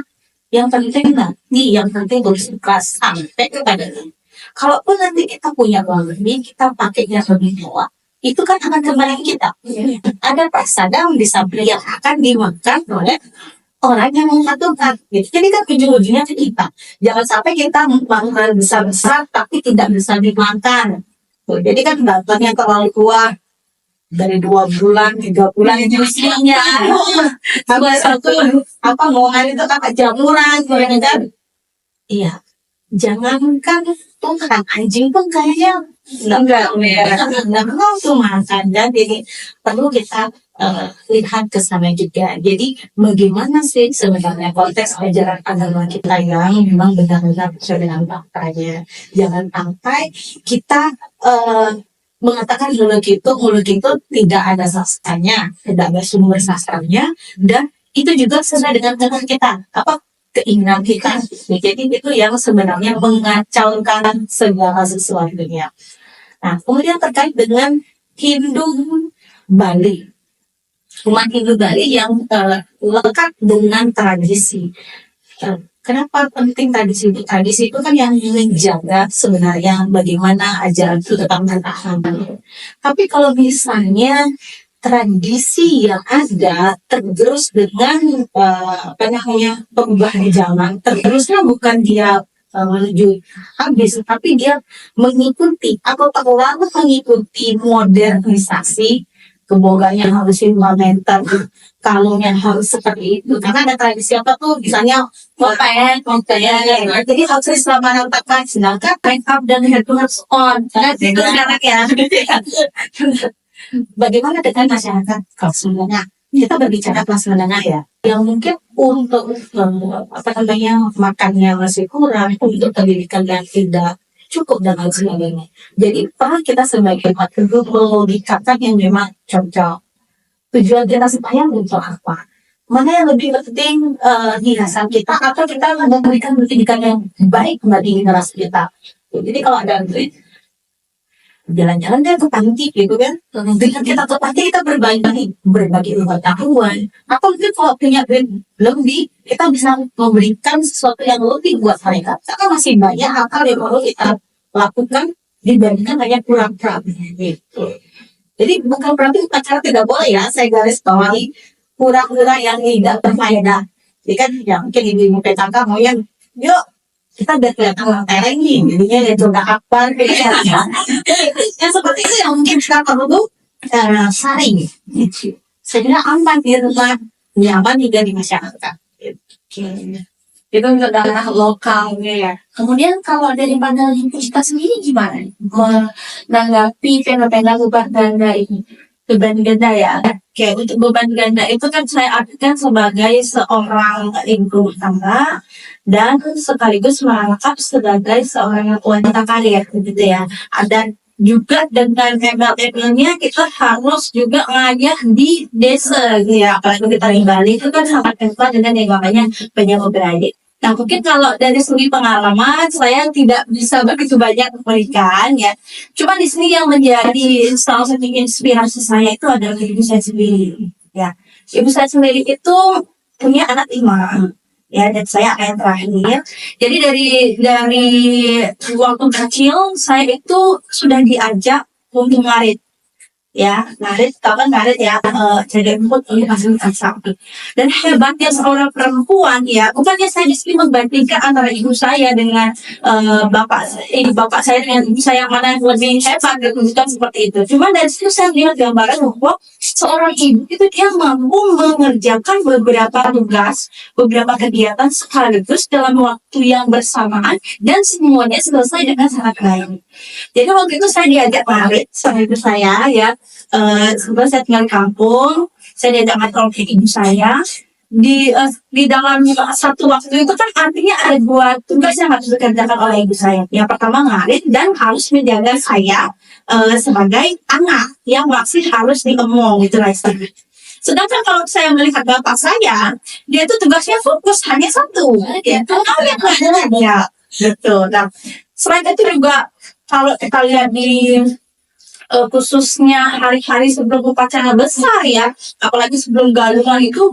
yang penting nanti, yang penting berikhlas sampai kepada ini. Kalaupun nanti kita punya uang lebih, kita pakai yang lebih mewah, itu kan akan kembali ke kita. Ada prasada yang akan dimakan oleh orang yang membutuhkan. Gitu. Jadi kan ujung-ujungnya ke kita. Jangan sampai kita makan besar-besar tapi tidak bisa dimakan. Tuh, jadi kan bantuan yang terlalu tua dari 2 bulan, 3 bulan itu usianya. Habis itu ngomongan itu kakak jamuran, kan? Iya. Jangankan Tuhan, anjing pun kayaknya enggak mau tuh makan. Dan jadi perlu kita lihat ke sana juga. Jadi bagaimana sih sebenarnya konteks ajaran agama kita yang memang benar-benar sesuai dengan faktanya. Jangan sampai kita mengatakan hulu itu tidak ada sastranya, tidak ada sumber sastranya, dan itu juga sesuai dengan kehendak kita, keinginan kita. Jadi itu yang sebenarnya mengacaukan segala sesuatunya. Nah, kemudian terkait dengan Hindu Bali, umat Hindu Bali yang lekat dengan tradisi. Kenapa penting tradisi itu? Tradisi itu kan yang menjaga sebenarnya bagaimana ajaran itu tetap bertahan. Tapi kalau misalnya tradisi yang ada tergerus dengan perubahan zaman, tergerusnya bukan dia menuju habis, tapi dia mengikuti atau terlalu mengikuti modernisasi. Keboganya harus implementer, kalungnya harus seperti itu. Karena ada tradisi misalnya jadi harus selama tepat, sedangkan make up dan hair to on. Itu sekarang ya. Bagaimana dengan masyarakat kelas menengah? Kita berbicara kelas menengah ya, yang mungkin untuk makannya masih kurang, untuk pendidikan yang tidak cukup dan lain sebagainya. Jadi kita sebagai umat Hindu melogikakan yang memang cocok. tujuan kita supaya untuk apa? Mana yang lebih penting dirasakan kita atau kita memberikan pendidikan yang baik bagi generasi kita. Jadi kalau ada duit jalan-jalan deh ke panti gitu kan, dengan kita ke panti kita berbagi pengetahuan atau mungkin kalau punya duit lebih kita bisa memberikan sesuatu yang lebih buat mereka. Karena masih banyak hal yang perlu kita lakukan dibandingkan hanya kurang-kurang gitu. Jadi bukan berarti pacaran tidak boleh ya, saya garis bawahi pura-pura yang tidak berfaedah. Jadi kan ya mungkin ibu-ibu PKK mau yang yuk kita udah kelihatan lantai ini, jadinya ya coba apa gitu ya. Yang seperti itu yang mungkin kita perlu saring. Saya kira aman di rumah, nyaman juga di masyarakat. Itu untuk daerah lokalnya ya. Kemudian kalau dari pandangan kita sendiri gimana nih? Menanggapi fenomena beban ganda ini? Beban ganda ya. Oke, untuk beban ganda itu kan saya artikan sebagai seorang ibu rumah tangga dan sekaligus merangkap sebagai seorang wanita karir gitu ya. Dan juga dengan embel-embelnya kita harus juga ngayah di desa gitu ya. Apalagi kita di Bali itu kan sangat kental dengan yang namanya penyambut beradit. Nah mungkin kalau dari segi pengalaman saya tidak bisa begitu banyak memberikan ya. Cuma di sini yang menjadi salah satu inspirasi saya itu adalah ibu saya sendiri. Ya, ibu saya sendiri itu punya anak 5. Ya, dan saya anak yang terakhir. Jadi dari waktu kecil saya itu sudah diajak untuk ngarit. Ya, ngarit, tahu kan ngarit ya, jadi rumput ini fasilitas satu. Dan hebatnya seorang perempuan ya, bukannya saya di sini membandingkan antara ibu saya dengan bapak saya dengan ibu saya yang mana yang lebih hebat gitu, bukan seperti itu. Cuma dari situ saya lihat gambaran bahwa seorang ibu itu dia mampu mengerjakan beberapa tugas, beberapa kegiatan sekaligus dalam waktu yang bersamaan dan semuanya selesai dengan sangat baik. Jadi waktu itu saya diajak ngarit sama ibu saya ya. Sebelum saya tinggal di kampung, saya diajak ngatur oleh ibu saya. Di dalam satu waktu itu kan artinya ada 2 tugas yang harus dikerjakan oleh ibu saya. Yang pertama ngarit dan harus menjaga saya sebagai anak yang masih harus diemong gitu lah istilahnya. Sedangkan kalau saya melihat bapak saya, dia itu tugasnya fokus hanya satu, ya. Kalau yang lain ya, betul. Nah, selain itu juga kalau kita lihat di khususnya hari-hari sebelum upacara besar ya, apalagi sebelum galungan itu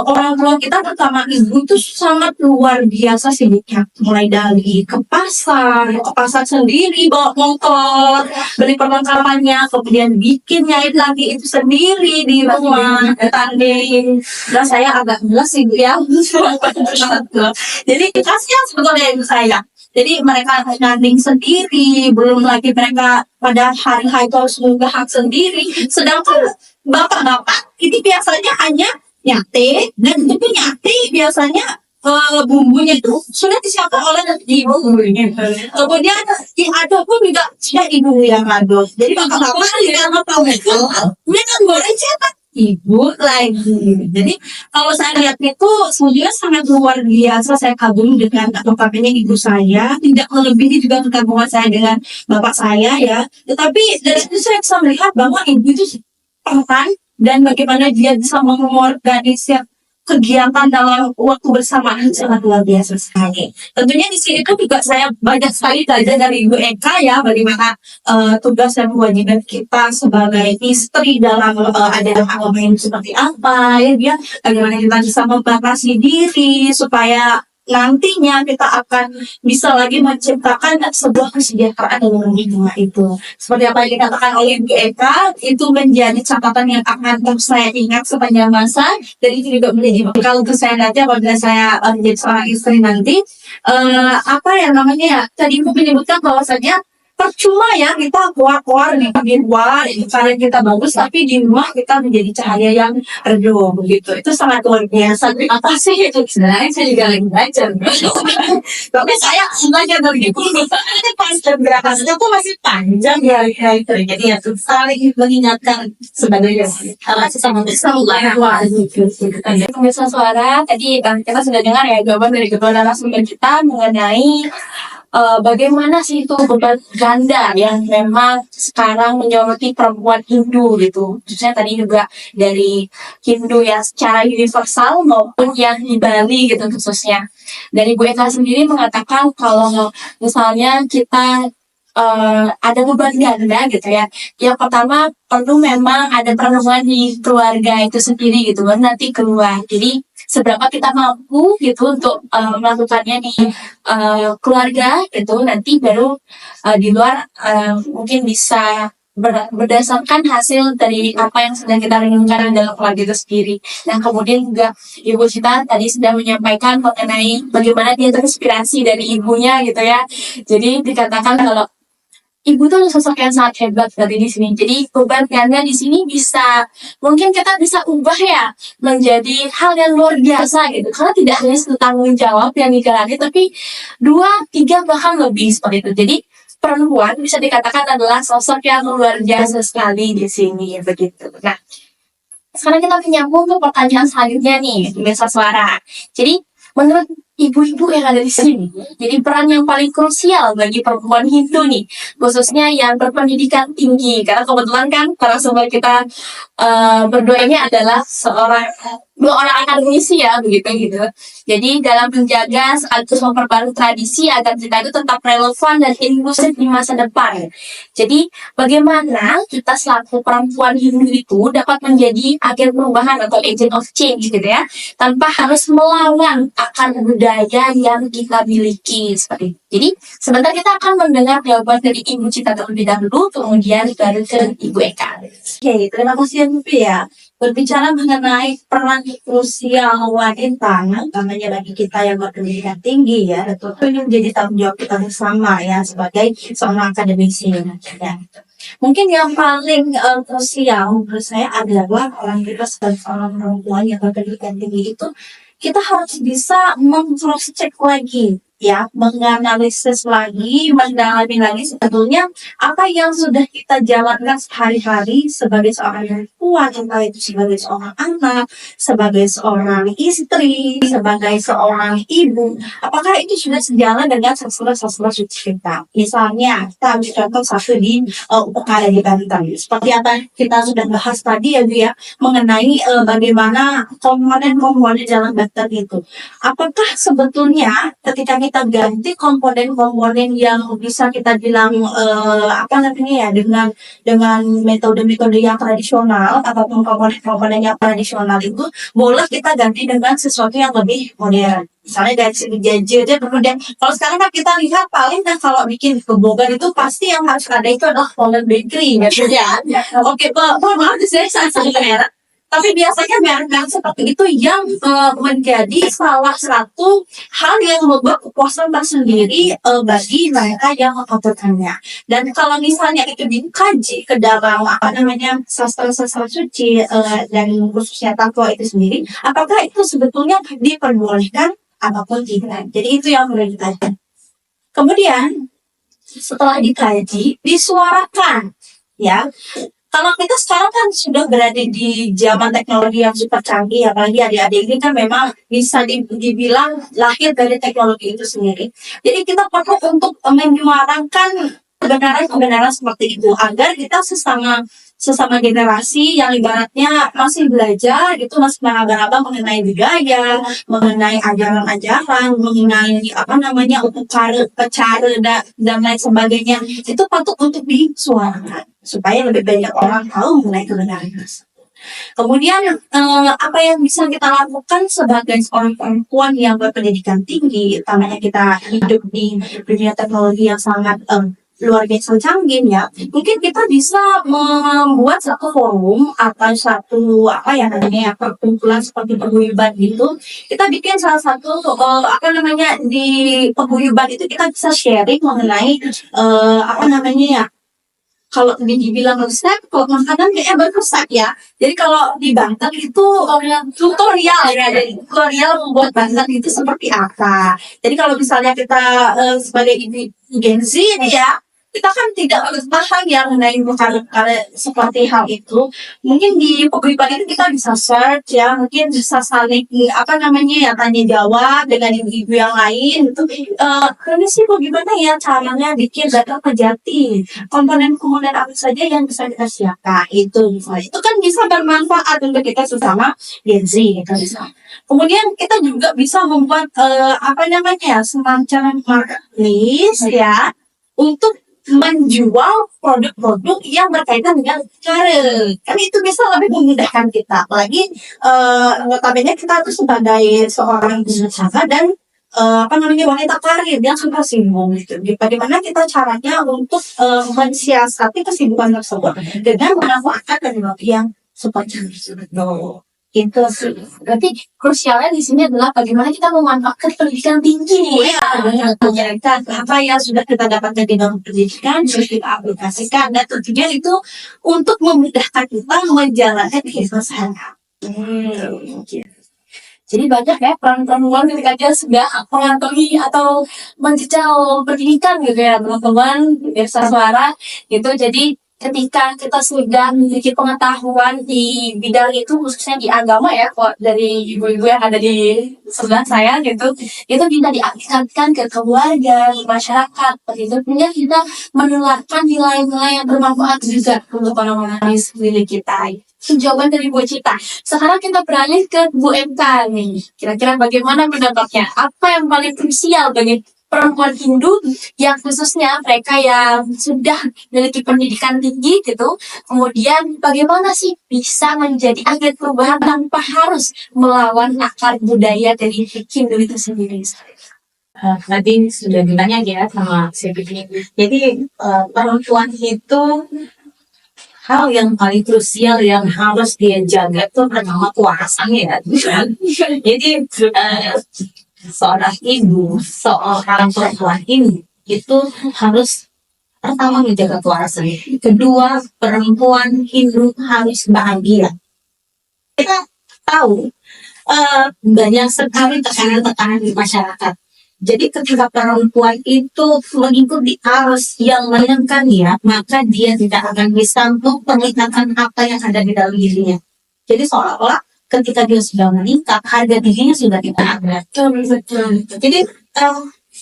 orang tua kita terutama ibu itu sangat luar biasa sibuknya, mulai dari ke pasar sendiri bawa motor, beli perlengkapannya, kemudian bikin nyait lagi itu sendiri di rumah, tanding. Dan saya agak mulas ibu ya, jadi kasihan sebetulnya ibu saya. Jadi mereka nanding sendiri, belum lagi mereka pada hari-hari itu harus menggahak sendiri. Sedangkan bapak-bapak ini biasanya hanya nyate, dan itu nyate biasanya bumbunya itu sudah disiapkan oleh ibu. Kemudian ada pun juga sudah ibu yang ngaduk. Jadi bapak-bapak tidak tahu itu, mereka boleh cetak ibu lagi. Jadi kalau saya lihat itu sebenarnya sangat luar biasa. Saya kagum dengan kekagumannya ibu saya, tidak melebihi juga kekaguman saya dengan bapak saya ya. Tetapi dari situ saya bisa melihat bahwa ibu itu peran dan bagaimana dia bisa mengorganisir kegiatan dalam waktu bersamaan sangat luar biasa sekali. Tentunya di sini kan juga saya banyak sekali belajar dari Ibu Eka ya, bagaimana tugas dan kewajiban kita sebagai istri dalam ajaran agama ini seperti apa ya, dia bagaimana kita bisa membatasi diri supaya nantinya kita akan bisa lagi menciptakan sebuah kesejahteraan dalam lingkungan itu. Seperti apa yang dikatakan oleh Bu Eka, itu menjadi catatan yang akan terus saya ingat sepanjang masa, dan itu juga menjadi bekal untuk saya nanti apabila saya menjadi seorang istri nanti. Apa ya namanya ya, tadi Ibu menyebutkan bahwasanya percuma ya kita keluar di luar karena kita bagus, tapi di rumah kita menjadi cahaya yang redup begitu. Itu sangat luar biasa. Terima kasih itu. Sebenarnya saya juga lagi belajar. Tapi saya belajar dari ibu. Ini pas gerakan aku masih panjang ya itu. Jadi ya saling mengingatkan sebagai sama Pemirsa suara, tadi kita sudah dengar ya jawaban dari kedua narasumber kita mengenai bagaimana sih itu beban ganda yang memang sekarang menyoroti perempuan Hindu gitu. Khususnya tadi juga dari Hindu yang secara universal maupun yang di Bali gitu khususnya. Dari Bu Eka sendiri mengatakan kalau misalnya kita ada beban ganda gitu ya. Yang pertama perlu memang ada perenungan di keluarga itu sendiri gitu baru nanti keluar. Jadi seberapa kita mampu gitu untuk melakukannya di keluarga itu nanti baru di luar mungkin bisa berdasarkan hasil dari apa yang sedang kita renungkan dalam keluarga itu sendiri. Dan kemudian juga Ibu Cita tadi sudah menyampaikan mengenai bagaimana dia terinspirasi dari ibunya gitu ya. Jadi dikatakan kalau ibu tuh sosok yang sangat hebat dari di sini. Jadi beban ganda di sini bisa mungkin kita bisa ubah ya menjadi hal yang luar biasa gitu. Karena tidak hanya satu tanggung jawab yang dijalani, tapi 2, 3 bahkan lebih seperti itu. Jadi perempuan bisa dikatakan adalah sosok yang luar biasa sekali di sini begitu. Nah, sekarang kita menyambung ke pertanyaan selanjutnya nih, Desa Suara. Jadi menurut ibu-ibu yang ada di sini, jadi peran yang paling krusial bagi perempuan Hindu nih, khususnya yang berpendidikan tinggi, karena kebetulan kan para sobat kita berdua ini adalah dua orang akademisi ya begitu gitu. Jadi dalam menjaga sekaligus memperbarui tradisi agar kita itu tetap relevan dan inklusif di masa depan. Jadi bagaimana kita selaku perempuan Hindu itu dapat menjadi agen perubahan atau agent of change gitu ya, tanpa harus melawan akan budaya yang kita miliki seperti itu. Jadi sebentar kita akan mendengar jawaban dari Ibu Cita terlebih dahulu, kemudian baru ke Ibu Eka. Oke, terima kasih Ibu ya. Berbicara mengenai peran krusial wanita, utamanya bagi kita yang berpendidikan tinggi ya, tentu ini menjadi tanggung jawab kita bersama ya sebagai seorang akademisi. Ya. Mungkin yang paling krusial menurut saya adalah orang kita sebagai seorang perempuan yang berpendidikan tinggi itu kita harus bisa meng-cross check lagi ya, menganalisis lagi, mendalami lagi sebetulnya apa yang sudah kita jalankan sehari-hari sebagai seorang perempuan, entah itu sebagai seorang anak, sebagai seorang istri, sebagai seorang ibu, apakah itu sudah sejalan dengan sastra-sastra suci kita? Misalnya, kita ambil contoh satu di UPKD di Banten. Seperti apa kita sudah bahas tadi ya Bu ya, mengenai bagaimana komponen-komponen dalam Banten itu. Apakah sebetulnya ketika kita ganti komponen-komponen yang bisa kita bilang apa namanya ya dengan metode-metode yang tradisional ataupun komponen-komponen yang tradisional itu boleh kita ganti dengan sesuatu yang lebih modern. Misalnya dari segi gadget, kemudian kalau sekarang kan kita lihat paling kan kalau bikin kebogan itu pasti yang harus ada itu adalah Holland Bakery ya. Oke, maaf saya merek. Tapi biasanya merek-merek seperti itu yang menjadi salah satu hal yang membuat kepuasan tersendiri bagi mereka yang mengkonsumsinya. Dan kalau misalnya itu dikaji ke dalam apa namanya sastra-sastra suci dan khususnya takwa itu sendiri, apakah itu sebetulnya diperbolehkan ataupun tidak? Jadi itu yang perlu dikaji. Kemudian setelah dikaji, disuarakan ya. Kalau kita sekarang kan sudah berada di zaman teknologi yang super canggih, apalagi adik-adik ini kan memang bisa dibilang lahir dari teknologi itu sendiri. Jadi kita perlu untuk menyuarakan kebenaran-kebenaran seperti itu agar kita sesama generasi yang ibaratnya masih belajar itu masih meraba-raba mengenai budaya, mengenai ajaran-ajaran, mengenai apa namanya upacara dan lain sebagainya itu patut untuk disuarakan supaya lebih banyak orang tahu mengenai kebenaran tersebut. Kemudian apa yang bisa kita lakukan sebagai seorang perempuan yang berpendidikan tinggi, utamanya kita hidup di dunia teknologi yang sangat luar biasa canggih ya, mungkin kita bisa membuat satu forum atau satu apa ya namanya perkumpulan seperti paguyuban gitu. Kita bikin salah satu apa namanya di paguyuban itu kita bisa sharing mengenai apa namanya ya, kalau dibilang resep, kalau makanan kayak berresep ya. Jadi kalau di Banten itu tutorial ya, jadi tutorial membuat Banten itu seperti apa. Jadi kalau misalnya kita sebagai ibu Gen Z ini ya, kita kan tidak paham ya mengenai seperti hal itu. Mungkin di paguyuban itu kita bisa search ya, mungkin bisa saling apa namanya ya tanya jawab dengan ibu-ibu yang lain itu. Ini sih bagaimana ya caranya bikin data Kejati, komponen-komponen apa saja yang bisa kita siapkan itu kan bisa bermanfaat untuk kita sesama Gen Z gitu bisa. Kemudian kita juga bisa membuat apa namanya ya semacam marketplace ya untuk menjual produk-produk yang berkaitan dengan karir. Kan itu bisa lebih memudahkan kita. Apalagi notabene kita tuh sebagai seorang pengusaha dan apa namanya wanita karir yang suka sibuk gitu. Bagaimana kita caranya untuk mensiasati kesibukan tersebut dengan memanfaatkan teknologi yang seperti itu. Itu sih. Berarti krusialnya di sini adalah bagaimana kita memanfaatkan pendidikan tinggi nih. Menjalankan apa yang sudah kita dapatkan di dalam pendidikan terus kita aplikasikan dan tentunya itu untuk memudahkan kita menjalankan kehidupan sehari-hari. Jadi banyak ya peran perempuan ketika dia sudah mengantongi atau menjejal pendidikan gitu ya teman-teman desa suara gitu. Jadi ketika kita sudah memiliki pengetahuan di bidang itu khususnya di agama ya kok dari ibu-ibu yang ada di sebelah saya gitu itu bisa diaplikasikan ke keluarga, masyarakat seperti itu. Kemudian kita menularkan nilai-nilai yang bermanfaat juga untuk orang-orang di sekeliling kita. Itu jawaban dari Bu Cita. Sekarang kita beralih ke Bu MK nih. Kira-kira bagaimana pendapatnya? Apa yang paling krusial bagi perempuan Hindu yang khususnya mereka yang sudah memiliki pendidikan tinggi gitu, kemudian bagaimana sih bisa menjadi agen perubahan tanpa harus melawan akar budaya dari Hindu itu sendiri? Tadi sudah ditanya ya sama si Vicky. Jadi perempuan itu hal yang paling krusial yang harus dia jaga itu pertama kuasanya ya. Jadi seorang ibu, seorang perempuan ini itu harus pertama menjaga kewarasannya. Kedua, perempuan Hindu harus bahagia. Kita tahu banyak sekali tekanan-tekanan di masyarakat. Jadi ketika perempuan itu mengikuti arus yang menyenangkannya, maka dia tidak akan bisa memperlihatkan apa yang ada di dalam dirinya. Jadi seolah-olah ketika dia sudah menikah, harga dirinya sudah tidak ada. Jadi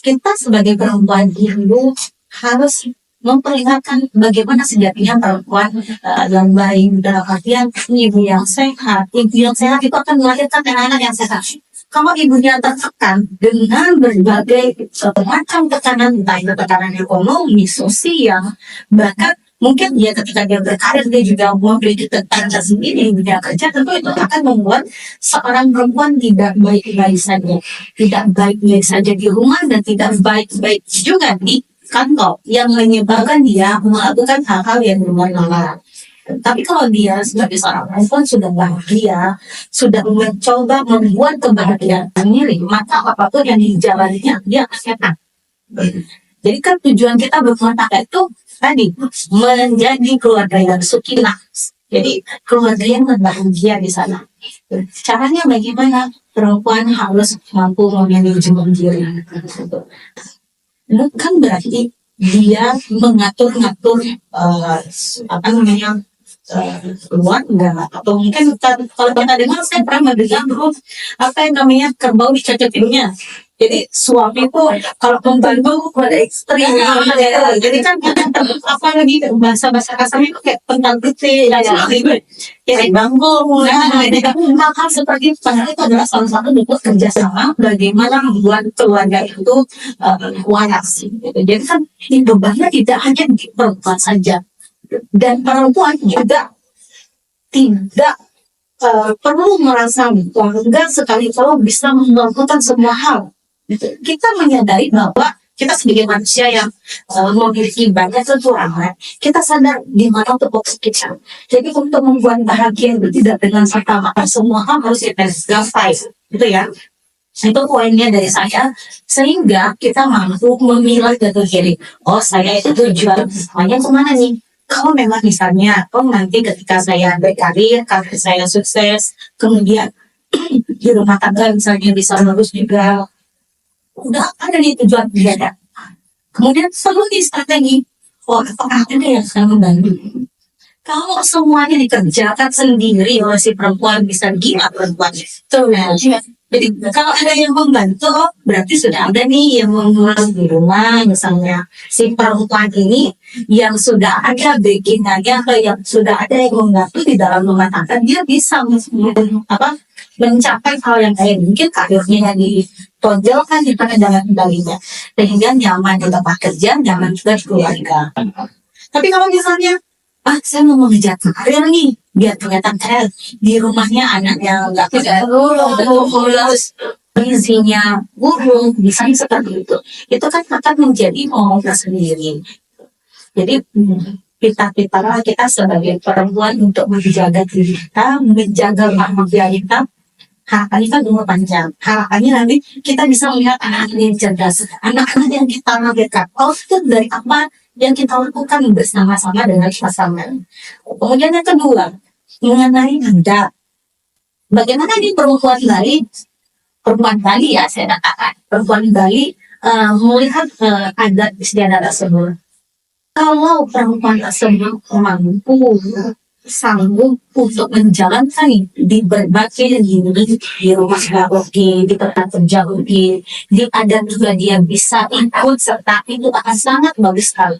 kita sebagai perempuan Hindu harus memperlihatkan bagaimana sejatinya perempuan yang baik dalam artian ibu yang sehat. Ibu yang sehat itu akan melahirkan anak-anak yang sehat. Kalau ibunya tertekan dengan berbagai macam tekanan, entah itu tekanan ekonomi, sosial, bahkan mungkin dia ketika dia berkarir dia juga memiliki tekanan tersendiri di dunia kerja, tentu itu akan membuat seorang perempuan tidak baik-baik saja, tidak baik-baik saja di rumah dan tidak baik-baik juga di kantor, yang menyebabkan dia melakukan hal-hal yang berlarang. Tapi kalau dia sebagai seorang perempuan sudah bahagia, sudah mencoba membuat kebahagiaan sendiri, maka apapun yang dijalaninya dia akan senang. Jadi kan tujuan kita berkeluarga itu tadi menjadi keluarga yang sakinah. Jadi keluarga yang bahagia di sana. Caranya bagaimana? Perempuan harus mampu memanajemen diri. Bukan berarti dia mengatur-ngatur apa namanya keluarga atau mungkin kalau kita dengar saya pernah mendengar apa yang namanya kerbau dicacatinnya. Jadi suami itu kalau membantu pada ekstrim jadi kan apa lagi bahasa kasarnya itu kayak pentang putih jadi bangun hal seperti itu adalah salah satu bentuk kerjasama bagaimana membuat keluarga itu waras gitu. Jadi kan bebannya tidak hanya di perempuan saja dan perempuan juga tidak perlu merasa bangga sekali kalau bisa melakukan semua hal. Kita menyadari bahwa kita sebagai manusia yang memiliki banyak kekurangan, kita sadar di mana tupoksi kita. Jadi untuk membuat bahagia itu tidak dengan serta-merta semua hal harus kita gapai, gitu ya. Itu poinnya dari saya, sehingga kita mampu memilah dari diri. Oh saya itu tujuan semuanya kemana nih? Kalau memang misalnya, nanti ketika saya berkarir, karir saya sukses, kemudian di rumah tangga misalnya bisa lulus juga, udah ada nih tujuan beda. Kemudian perlu di strategi. Oh, apakah ada yang sedang membantu? Kalau semuanya dikerjakan sendiri oleh si perempuan, bisa gila perempuan itu. Nah, jadi kalau ada yang membantu, oh, berarti sudah ada nih yang mengurus di rumah. Misalnya si perempuan ini yang sudah ada backingannya, atau yang sudah ada yang membantu di dalam rumah tangga, dia bisa mencapai hal yang kayak mungkin karirnya yang ditonjolkan di dalam kendalinya, sehingga nyaman di tempat kerja, nyaman juga di keluarga. Tapi kalau misalnya saya mau mengejar karir nih, biar kelihatan keren di rumahnya, anaknya nggak bisa lulus, isinya burung, misalnya seperti itu kan akan menjadi momok tersendiri. Jadi kita sebagai perempuan untuk menjaga diri kita, menjaga bahagia kita, harapannya kan umur panjang. Harapannya nanti kita bisa melihat anak-anak yang cerdas, anak-anak yang kita lahirkan. Oh, itu dari apa yang kita lakukan bersama-sama dengan pasangan. Kemudian yang kedua, mengenai Anda. Bagaimana nih perempuan Bali ya, saya katakan. Perempuan Bali melihat adat istiadat tersebut. Kalau perempuan tersebut mampu, sanggup untuk menjalankan di berbagai lini, di rumah oke, di tempat kerja oke, di adat juga dia bisa ikut serta, itu akan sangat bagus sekali.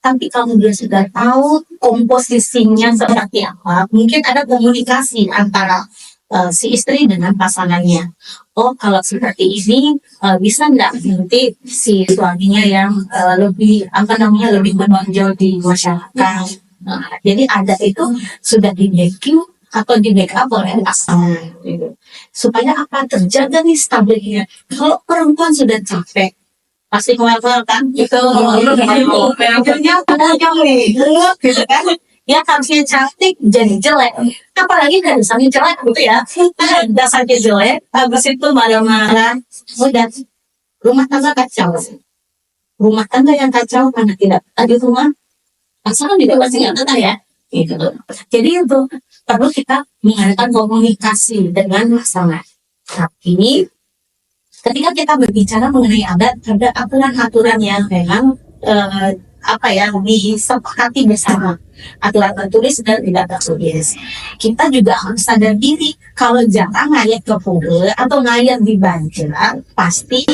Tapi kalau dia sudah tahu komposisinya seperti apa, mungkin ada komunikasi antara si istri dengan pasangannya. Oh, kalau seperti ini bisa nggak nanti si suaminya yang lebih menonjol di masyarakat. Nah, jadi ada itu sudah di backing atau di backup oleh pasangan, gitu. Supaya apa, terjaga nih stabilnya. Kalau perempuan sudah capek, pasti ngewel kan, gitu. Akhirnya pedagang nih, gitu kan. Ya harusnya cantik jadi jelek, apalagi kan misalnya jelek gitu ya, dasarnya jelek, habis itu marah-marah, udah rumah tangga kacau. Rumah tangga yang kacau karena tidak ada rumah, pasangan juga pasti nggak tenang ya, gitu. Jadi itu perlu kita mengadakan komunikasi dengan pasangan. Tapi ketika kita berbicara mengenai adat, ada aturan-aturan yang memang disepakati bersama, aturan tertulis dan tidak tertulis. Kita juga harus sadar diri kalau jarang ngayat ke pura atau ngayat di banjir, pasti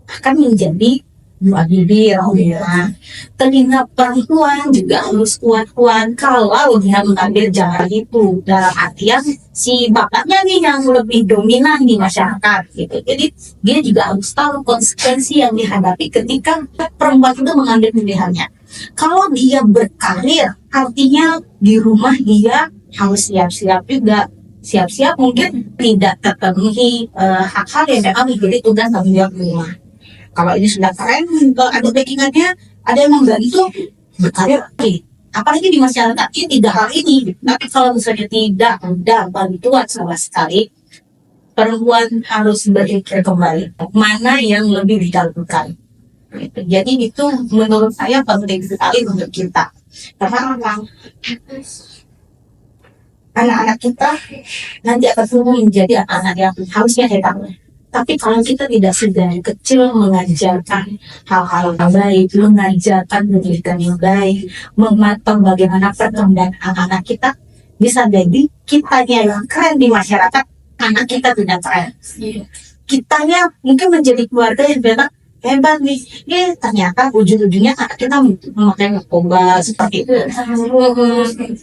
akan menjadi dua bibir, ya. Telinga perempuan juga harus kuat-kuat kalau dia mengambil jalan itu, dalam artian si bapaknya nih yang lebih dominan di masyarakat, gitu. Jadi dia juga harus tahu konsekuensi yang dihadapi ketika perempuan itu mengambil pilihannya. Kalau dia berkarir, artinya di rumah dia harus siap-siap juga. Siap-siap mungkin tidak terpenuhi hak-hak yang memang menjadi tugas tanggung jawab di rumah. Kalau ini sudah keren, ada backingannya, ada yang membantu, berkarir, oke. Apalagi di masyarakat ini tidak hal ini. Tapi kalau misalnya tidak ada bantuan sama sekali, perempuan harus berpikir kembali mana yang lebih dilakukan. Jadi itu menurut saya penting sekali untuk kita. Karena anak-anak kita nanti akan tumbuh menjadi anak-anak yang harusnya hebat. Tapi kalau kita tidak sedang kecil mengajarkan hal-hal yang baik, mengajarkan pendidikan yang baik, memantau bagaimana perkembangan anak-anak kita, bisa jadi kitanya yang keren di masyarakat, anak kita tidak keren. Kitanya mungkin menjadi keluarga yang hebat nih, ternyata ujung-ujungnya kita memakai narkoba seperti itu,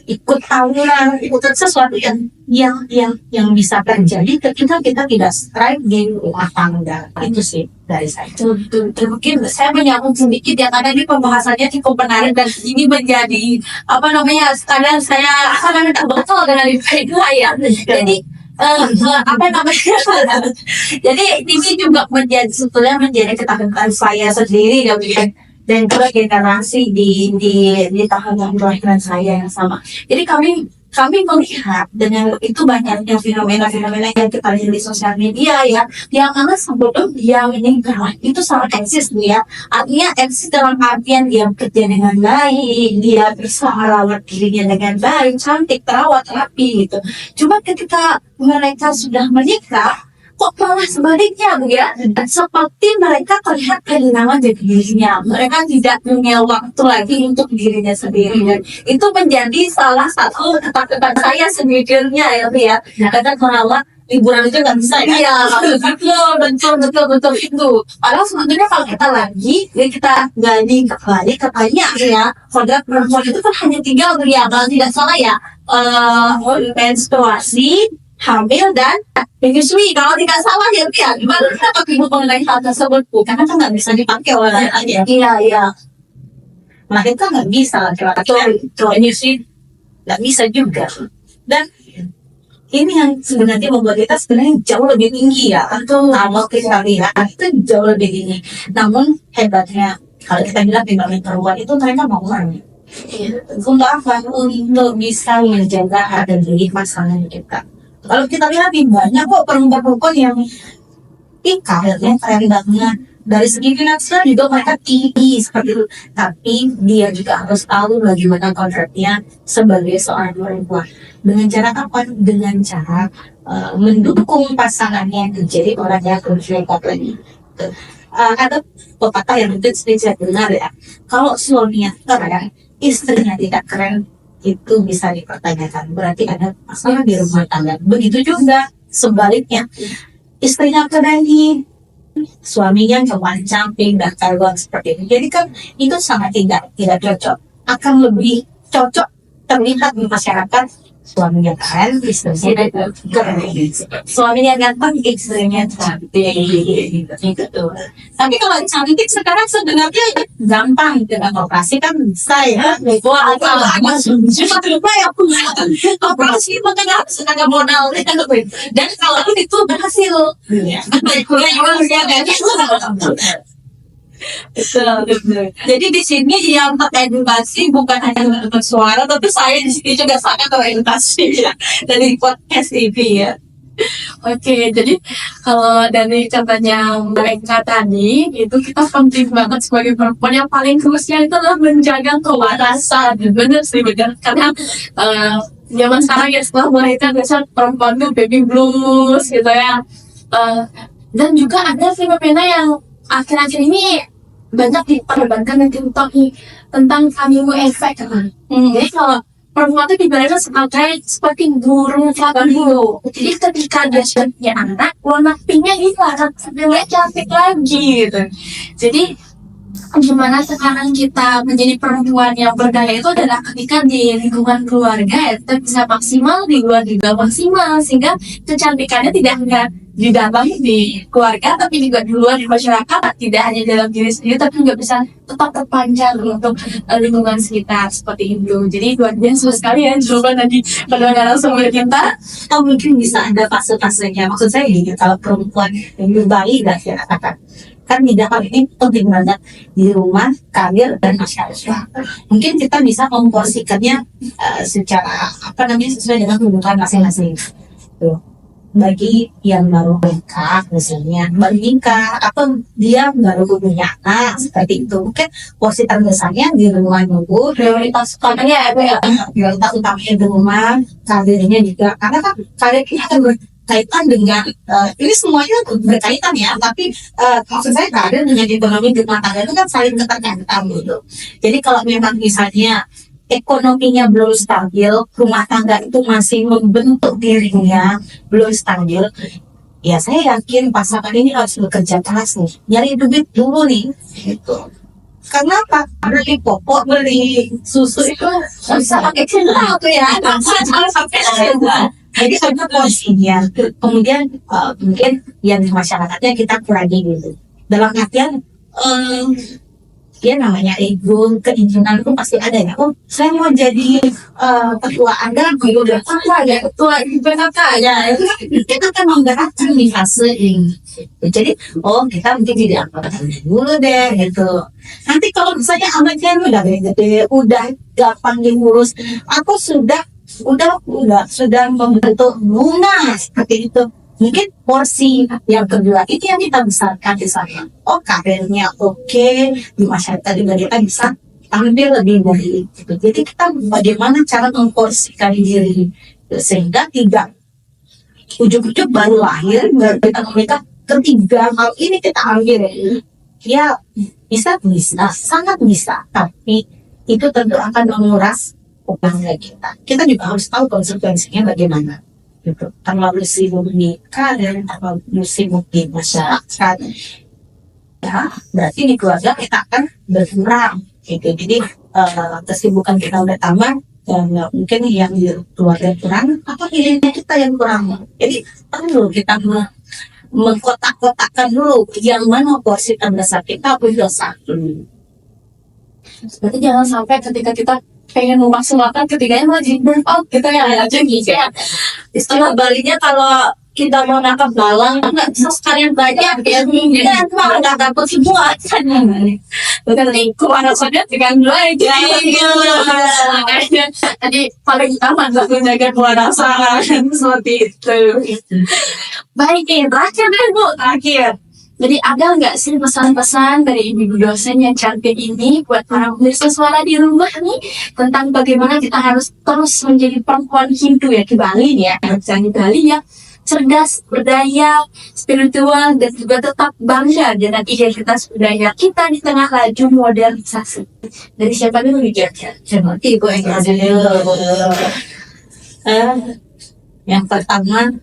ikut tawuran, ikut sesuatu yang bisa terjadi ketika kita tidak strike di rumah tangga. Itu sih dari saya. Mungkin saya menyambung sedikit ya, karena ini pembahasannya cukup menarik dan ini menjadi kadang saya akan betul dengan dua ya. Jadi jadi ini juga sebetulnya menjadi ketakutan saya sendiri dan juga generasi di tahun kelahiran saya yang sama. Jadi kami melihat dengan itu banyaknya fenomena-fenomena yang kita lihat di sosial media ya, yang mana sebelum dia meninggal itu sangat eksis ya. Artinya eksis dalam artian dia bekerja dengan baik, dia bisa merawat dirinya dengan baik, cantik, terawat, rapi gitu. Cuma ketika mereka sudah menikah, kok malah sebaliknya Bu ya, seperti mereka terlihat kehilangan jati dirinya, mereka tidak punya waktu lagi untuk dirinya sendiri, dan itu menjadi salah satu ketakutan saya sejujurnya ya Bu ya. Kadang kalau liburan itu nggak bisa ya. Iya, betul itu. Padahal sebetulnya kalau kita lagi, ya kita gali kembali katanya ya, kodrat perempuan itu kan hanya 3 Bu ya, kalau tidak salah ya, menstruasi, hamil, dan menyusui. Kalau tidak salah ya Bu ya, gimana dapat ibu mengenai hal tersebut Bu? Karena kan nggak bisa dipakai oleh laki-laki ya. Iya. Melahirkan nggak bisa laki-laki, menyusui nggak bisa juga. Dan ini yang sebenarnya membuat kita sebenarnya jauh lebih tinggi ya. Kalau kita lihat itu jauh lebih tinggi. Namun hebatnya kalau kita bilang timbangan perempuan itu mereka mau uang. Untuk apa? Untuk bisa menjaga harga diri pasangan kita. Kalau kita lihat banyak kok perempuan-perempuan yang karirnya keren banget. Dari segi finansial juga mereka tinggi seperti itu. Tapi dia juga harus tahu bagaimana kontraknya sebagai seorang perempuan. Dengan cara apa? Dengan cara mendukung pasangannya menjadi orang yang lebih hebat lagi. Ada pepatah yang mungkin saya dengar ya. Kalau suaminya keren, istrinya tidak keren, itu bisa dipertanyakan. Berarti ada masalah di rumah tangga. Begitu juga sebaliknya. Istrinya keren nih, suaminya cuma camping dan karuan seperti itu. Jadi kan itu sangat tidak cocok. Akan lebih cocok terlihat di masyarakat suaminya keren, istrinya keren. Suaminya ganteng, istrinya cantik. Gitu. Tapi kalau cantik sekarang sebenarnya gampang dengan operasi kan bisa ya. Wah, cuma terlupa ya punya operasi makanya sekarang modal. Dan kalau itu berhasil, betul. Jadi di sini yang teredukasi bukan hanya bersuara, tapi saya di sini juga sangat teredukasi ya dari podcast ini ya. Oke, jadi kalau dari contohnya mereka tadi, itu kita penting banget sebagai perempuan yang paling krusial itu adalah menjaga kewarasan. Bener sih, bener. Karena zaman sekarang ya setelah melahirkan biasanya perempuan tuh baby blues gitu ya. Dan juga ada fenomena yang akhir-akhir ini banyak diperdebatkan dan diutak tentang honeymoon effect kan. Jadi kalau perempuan itu ibaratnya seperti burung flamingo. Jadi ketika dia sudah punya anak, warna pinknya hilang, dia cantik lagi gitu. Jadi gimana sekarang kita menjadi perempuan yang berdaya itu adalah ketika di lingkungan keluarga ya, kita bisa maksimal, di luar juga maksimal, sehingga kecantikannya tidak hanya di dalam di keluarga tapi juga di luar di masyarakat, tidak hanya dalam diri sendiri tapi juga bisa tetap terpancar untuk lingkungan sekitar seperti itu. Jadi luar biasa sekali ya jawaban tadi pada narasumber kita. Atau mungkin bisa ada fase-fasenya. Maksud saya gini, kalau perempuan yang baik dan saya katakan kan tidak hal ini penting banget di rumah, karir, dan masyarakat. Mungkin kita bisa memporsikannya secara sesuai dengan kebutuhan masing-masing. Tuh. Bagi yang baru nikah misalnya, atau dia baru punya anak seperti itu, mungkin porsi terbesarnya di rumah nunggu, prioritas utamanya di rumah, karirnya juga, karena kan karirnya akan berkaitan dengan ini semuanya berkaitan ya, tapi maksud saya karir dengan ekonomi di rumah tangga itu kan saling keterkaitan gitu. Jadi kalau memang misalnya ekonominya belum stabil, rumah tangga itu masih membentuk dirinya, belum stabil, ya saya yakin pasangan ini harus bekerja keras nih, nyari duit dulu nih, gitu. Karena apa? Beli popok, beli susu itu bisa pakai cinta tuh ya, jangan sampai jadi ada porsinya. Kemudian mungkin yang di masyarakatnya kita kurangi gitu. Dalam artian ya namanya ego, keinginan itu pasti ada ya. Oh, saya mau jadi ketua Anda, udah apa ya ketua IPKK ya. Kita kan menggerakkan di fase ini. Jadi, kita mungkin tidak angkatan dulu deh gitu. Nanti kalau misalnya anaknya udah gede, udah gampang diurus, aku sudah membentuk bunga seperti itu. Mungkin porsi yang kedua itu yang kita besarkan di sana. Karirnya oke, di masyarakat juga kita bisa ambil lebih baik. Gitu. Jadi kita bagaimana cara memporsikan diri sehingga tidak ujuk-ujuk baru lahir, baru kita menikah, ketiga hal ini kita ambil ya bisa, sangat bisa, tapi itu tentu akan menguras upahnya kita. Kita juga harus tahu konsekuensinya bagaimana. Gitu. Terlalu sibuk di karir, terlalu sibuk di masyarakat, ya berarti di keluarga kita akan berkurang. Gitu. Jadi kesibukan kita udah tambah, dan mungkin yang di keluarga kurang, apa pilihannya kita yang kurang. Jadi perlu kita mengkotak-kotakkan dulu yang mana porsi terbesar kita punya satu. Berarti jangan sampai ketika kita pengen memaksimalkan ketiganya malah jadi burn out kita yang aja gitu ya. Istilah Balinya kalau kita mau nangkap balang nggak bisa sekalian banyak ya, kita cuma nggak dapat semua kan. Bukan lingkup anak saja dengan dua aja. Tadi paling utama adalah menjaga keluarga seperti itu. Baik, terakhir deh Bu, terakhir. Jadi ada nggak sih pesan-pesan dari ibu dosen yang cantik ini buat para pemirsa suara di rumah nih tentang bagaimana kita harus terus menjadi perempuan Hindu ya di Bali nih ya, misalnya di Bali ya, cerdas, berdaya, spiritual, dan juga tetap bangga dengan identitas budaya kita di tengah laju modernisasi. Dari siapa dulu nih Jar? Ibu yang pertama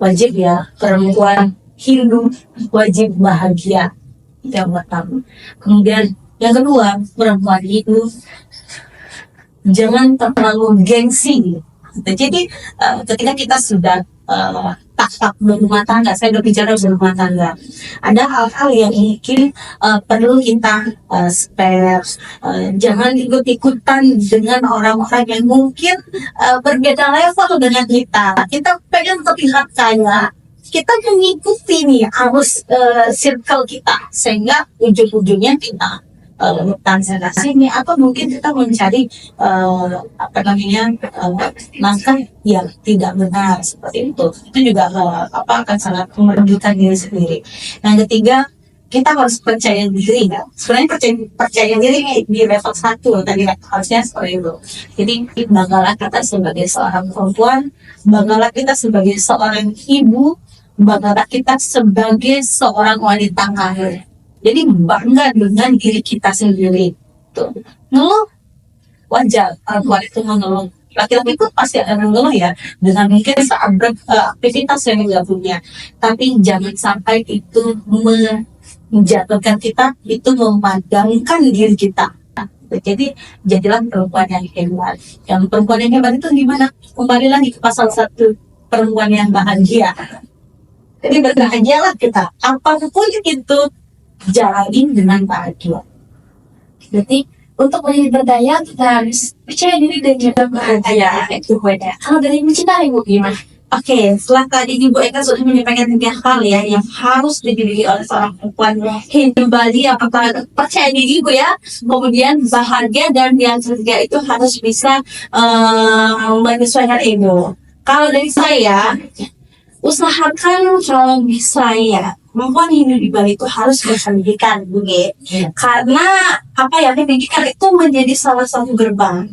wajib ya perempuan Hindu wajib bahagia, yang pertama. Kemudian yang kedua, perempuan itu jangan terlalu gengsi. Jadi ketika kita sudah tahap berumah tangga, saya berbicara berumah tangga, ada hal-hal yang mungkin perlu kita spare. Jangan ikut-ikutan dengan orang-orang yang mungkin berbeda level dengan kita. Kita pengen terlihat kaya, kita mengikuti nih arus circle kita, sehingga ujung-ujungnya kita tanah sini, atau mungkin kita mencari langkah yang tidak benar seperti itu juga akan sangat merugikan diri sendiri. Yang ketiga, kita harus percaya diri ya. Sebenarnya percaya diri di level 1 tadi harusnya seperti itu. Jadi banggalah kita sebagai seorang perempuan, banggalah kita sebagai seorang ibu, banggalah kita sebagai seorang wanita karir. Jadi bangga dengan diri kita sendiri. Tuh. Ngeluh wajar, perempuan itu mengeluh. Laki-laki pun pasti akan mengeluh ya, dengan mungkin saat aktivitas yang nggak punya. Tapi jangan sampai itu menjatuhkan kita, itu memadamkan diri kita. Jadi jadilah perempuan yang hebat. Yang perempuan yang hebat itu gimana? Kembali lagi ke pasal 1, perempuan yang bahagia. Jadi berbahagialah kita, apapun itu jalani dengan bahagia. Berarti untuk menjadi berdaya kita harus percaya diri dan juga bahagia. Itu beda. Kalau dari mencintai Bu gimana? Oke, setelah tadi Ibu Eka sudah menyampaikan 3 hal ya yang harus dimiliki oleh seorang perempuan Hindu Bali, yang pertama percaya diri Bu ya, kemudian bahagia, dan yang ketiga itu harus bisa menyesuaikan ego. Kalau dari saya, usahakan kalau bisa ya, perempuan Hindu di Bali itu harus berpendidikan, Bu Ge. Karena apa ya, pendidikan itu menjadi salah satu gerbang,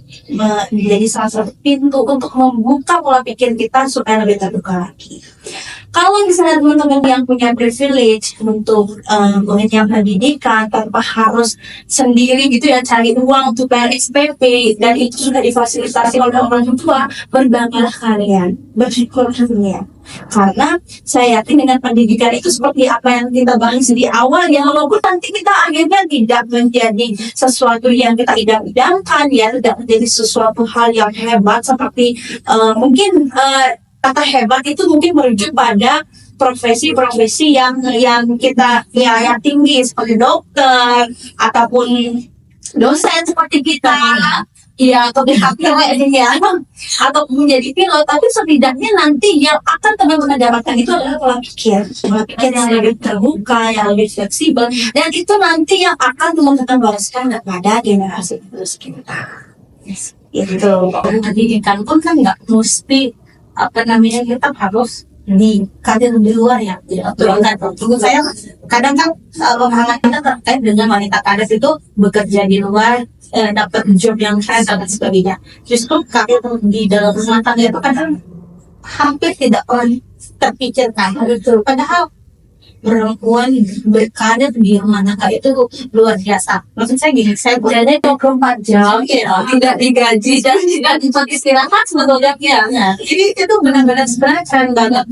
menjadi salah satu pintu untuk membuka pola pikir kita supaya lebih terbuka lagi. Kalau misalnya teman-teman yang punya privilege untuk mengenyam pendidikan tanpa harus sendiri gitu ya cari uang untuk bayar SPP, dan itu sudah difasilitasi oleh orang tua, berbanggalah kalian, bersyukur kalian. Karena saya yakin dengan pendidikan itu seperti apa yang kita bahas di awal ya, walaupun nanti kita akhirnya tidak menjadi sesuatu yang kita idam-idamkan ya, tidak menjadi sesuatu hal yang hebat seperti mungkin kata hebat itu mungkin merujuk pada profesi-profesi yang kita yang tinggi seperti dokter ataupun dosen seperti kita. Ya, atau pilot ya, atau menjadi pilot, tapi setidaknya nanti yang akan teman-teman dapatkan itu adalah pola pikir yang lebih terbuka, yang lebih fleksibel, dan itu nanti yang akan teman-teman wariskan kepada generasi terus kita. Itu pendidikan pun kan nggak mesti kita harus di kader di luar ya. Tunggu saya kadang kan pemahaman kita terkait dengan wanita kader itu bekerja di luar, dapat job yang keren dan sebagainya. Justru karir di dalam rumah tangga itu kadang hampir tidak pernah terpikirkan. Padahal perempuan berkarir di rumah tangga itu luar biasa. Maksud saya gini, saya Jadi 24 jam tidak digaji dan tidak dipakai istirahat sebetulnya ya. Nah, ini itu benar-benar sebenarnya keren banget.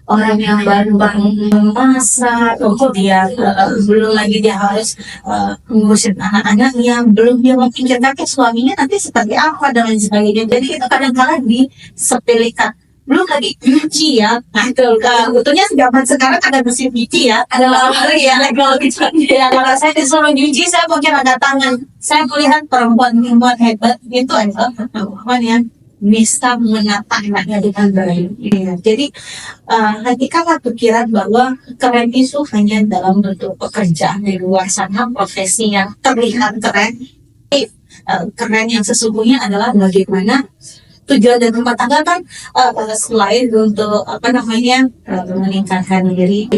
Orang yang baru bangun masak, kemudian belum lagi dia harus ngurusin anak-anaknya, belum dia memikirkan ke suaminya nanti seperti apa dan lain sebagainya. Jadi itu kadang-kadang disepelekan. Belum lagi cuci ya. Nah, itu sebetulnya zaman sekarang ada mesin cuci ya. Ada laundry ya, legal kitchen. Ya, kalau saya disuruh nyuci, saya mungkin ada tangan. Saya melihat perempuan-perempuan hebat itu adalah perempuan yang bisa menata anaknya dengan baik. Ya, jadi ketika pikiran bahwa keren itu hanya dalam bentuk pekerjaan di luar sana, profesi yang terlihat keren. Keren yang sesungguhnya adalah bagaimana tujuan dan rumah tangga kan selain untuk meningkatkan diri,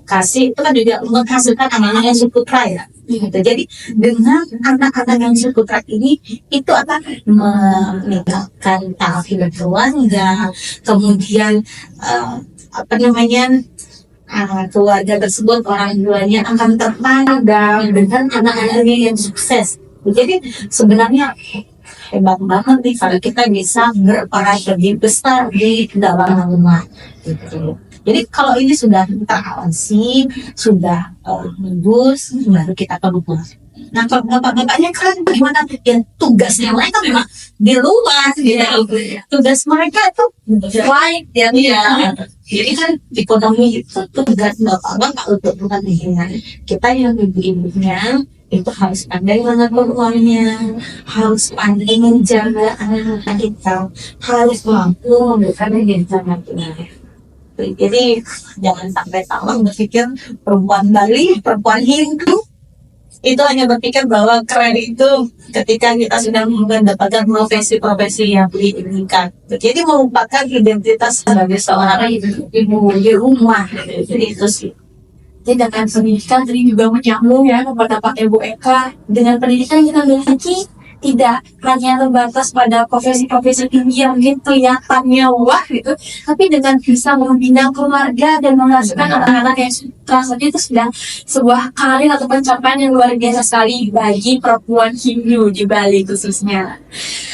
kasih itu kan juga menghasilkan anak-anak yang suputra ya. Gitu. Jadi dengan anak-anak yang suputra ini itu akan meningkatkan taraf hidup keluarga, kemudian keluarga tersebut orang tuanya akan terpandang dengan anak-anaknya yang sukses. Jadi sebenarnya hebat banget nih kalau kita bisa berperan lebih besar di dalam rumah gitu. Jadi kalau ini sudah terawasi, sudah bagus, baru kita keluar. Nah kalau bapak-bapaknya kan gimana? Ya tugasnya mereka memang di luar gitu. Tugas mereka itu lain ya. Jadi kan ekonomi itu tugas bapak-bapak untuk bukan kita yang ibu-ibunya itu harus pandai mengatur uangnya, harus pandai menjaga anak-anak kita, harus mampu memberikan rencana kita. Jadi jangan sampai salah berpikir perempuan Bali, perempuan Hindu itu hanya berpikir bahwa keren itu ketika kita sudah mendapatkan profesi-profesi yang diinginkan. Jadi melupakan identitas sebagai seorang ibu di rumah. Jadi itu sih. Jadi dengan pendidikan tadi juga menyambung ya kepada Pak Ibu Eka. Dengan pendidikan kita miliki tidak hanya terbatas pada profesi-profesi tinggi yang mungkin kelihatannya wah gitu, tapi dengan bisa membina keluarga dan menghasilkan anak-anak yang terasa itu sudah sebuah karir atau pencapaian yang luar biasa sekali bagi perempuan Hindu di Bali khususnya.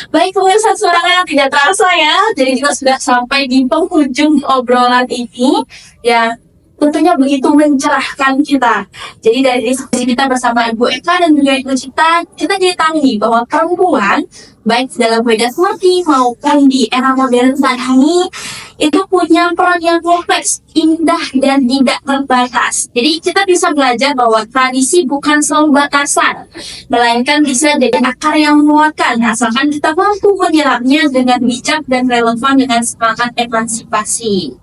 Baik pemirsa suara yang tidak terasa ya, jadi kita sudah sampai di penghujung obrolan ini ya. Tentunya begitu mencerahkan kita. Jadi dari diskusi kita bersama Ibu Eka dan juga Ibu Cita, kita jadi tahu nih bahwa perempuan baik dalam beda seperti maupun di era modern saat ini itu punya peran yang kompleks, indah dan tidak terbatas. Jadi kita bisa belajar bahwa tradisi bukan selalu batasan, melainkan bisa jadi akar yang menguatkan asalkan kita mampu menyerapnya dengan bijak dan relevan dengan semangat emansipasi.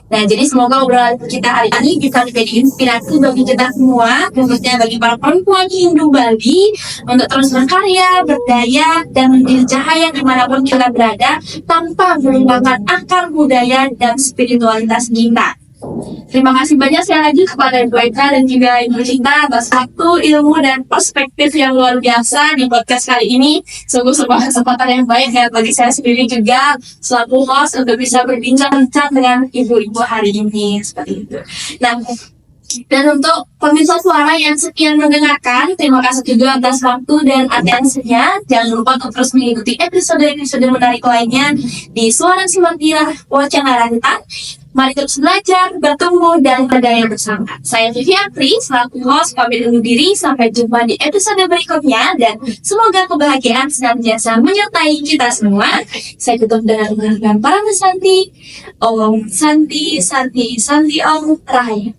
Nah, jadi semoga obrolan kita hari ini bisa menjadi inspirasi bagi kita semua, khususnya bagi para perempuan Hindu Bali, untuk terus berkarya, berdaya, dan menjadi cahaya dimanapun kita berada, tanpa melupakan akar budaya dan spiritualitas kita. Terima kasih banyak sekali lagi kepada Ibu Eka dan juga Ibu Cinta atas waktu, ilmu, dan perspektif yang luar biasa di podcast kali ini. Sungguh sebuah kesempatan yang baik ya bagi saya sendiri juga selaku host untuk bisa berbincang-bincang dengan ibu-ibu hari ini seperti itu. Nah, dan untuk pemirsa suara yang sekian mendengarkan, terima kasih juga atas waktu dan atensinya. Jangan lupa untuk terus mengikuti episode-episode menarik lainnya di Suara Simatira Wacana Rantang. Mari terus belajar, bertemu, dan berdaya bersama. Saya Vivi Apri, selaku host pamit undur diri. Sampai jumpa di episode berikutnya, dan semoga kebahagiaan senantiasa menyertai kita semua. Saya tutup dengan mendengarkan para Santi. Om Santi, Santi, Santi Om Rahayu.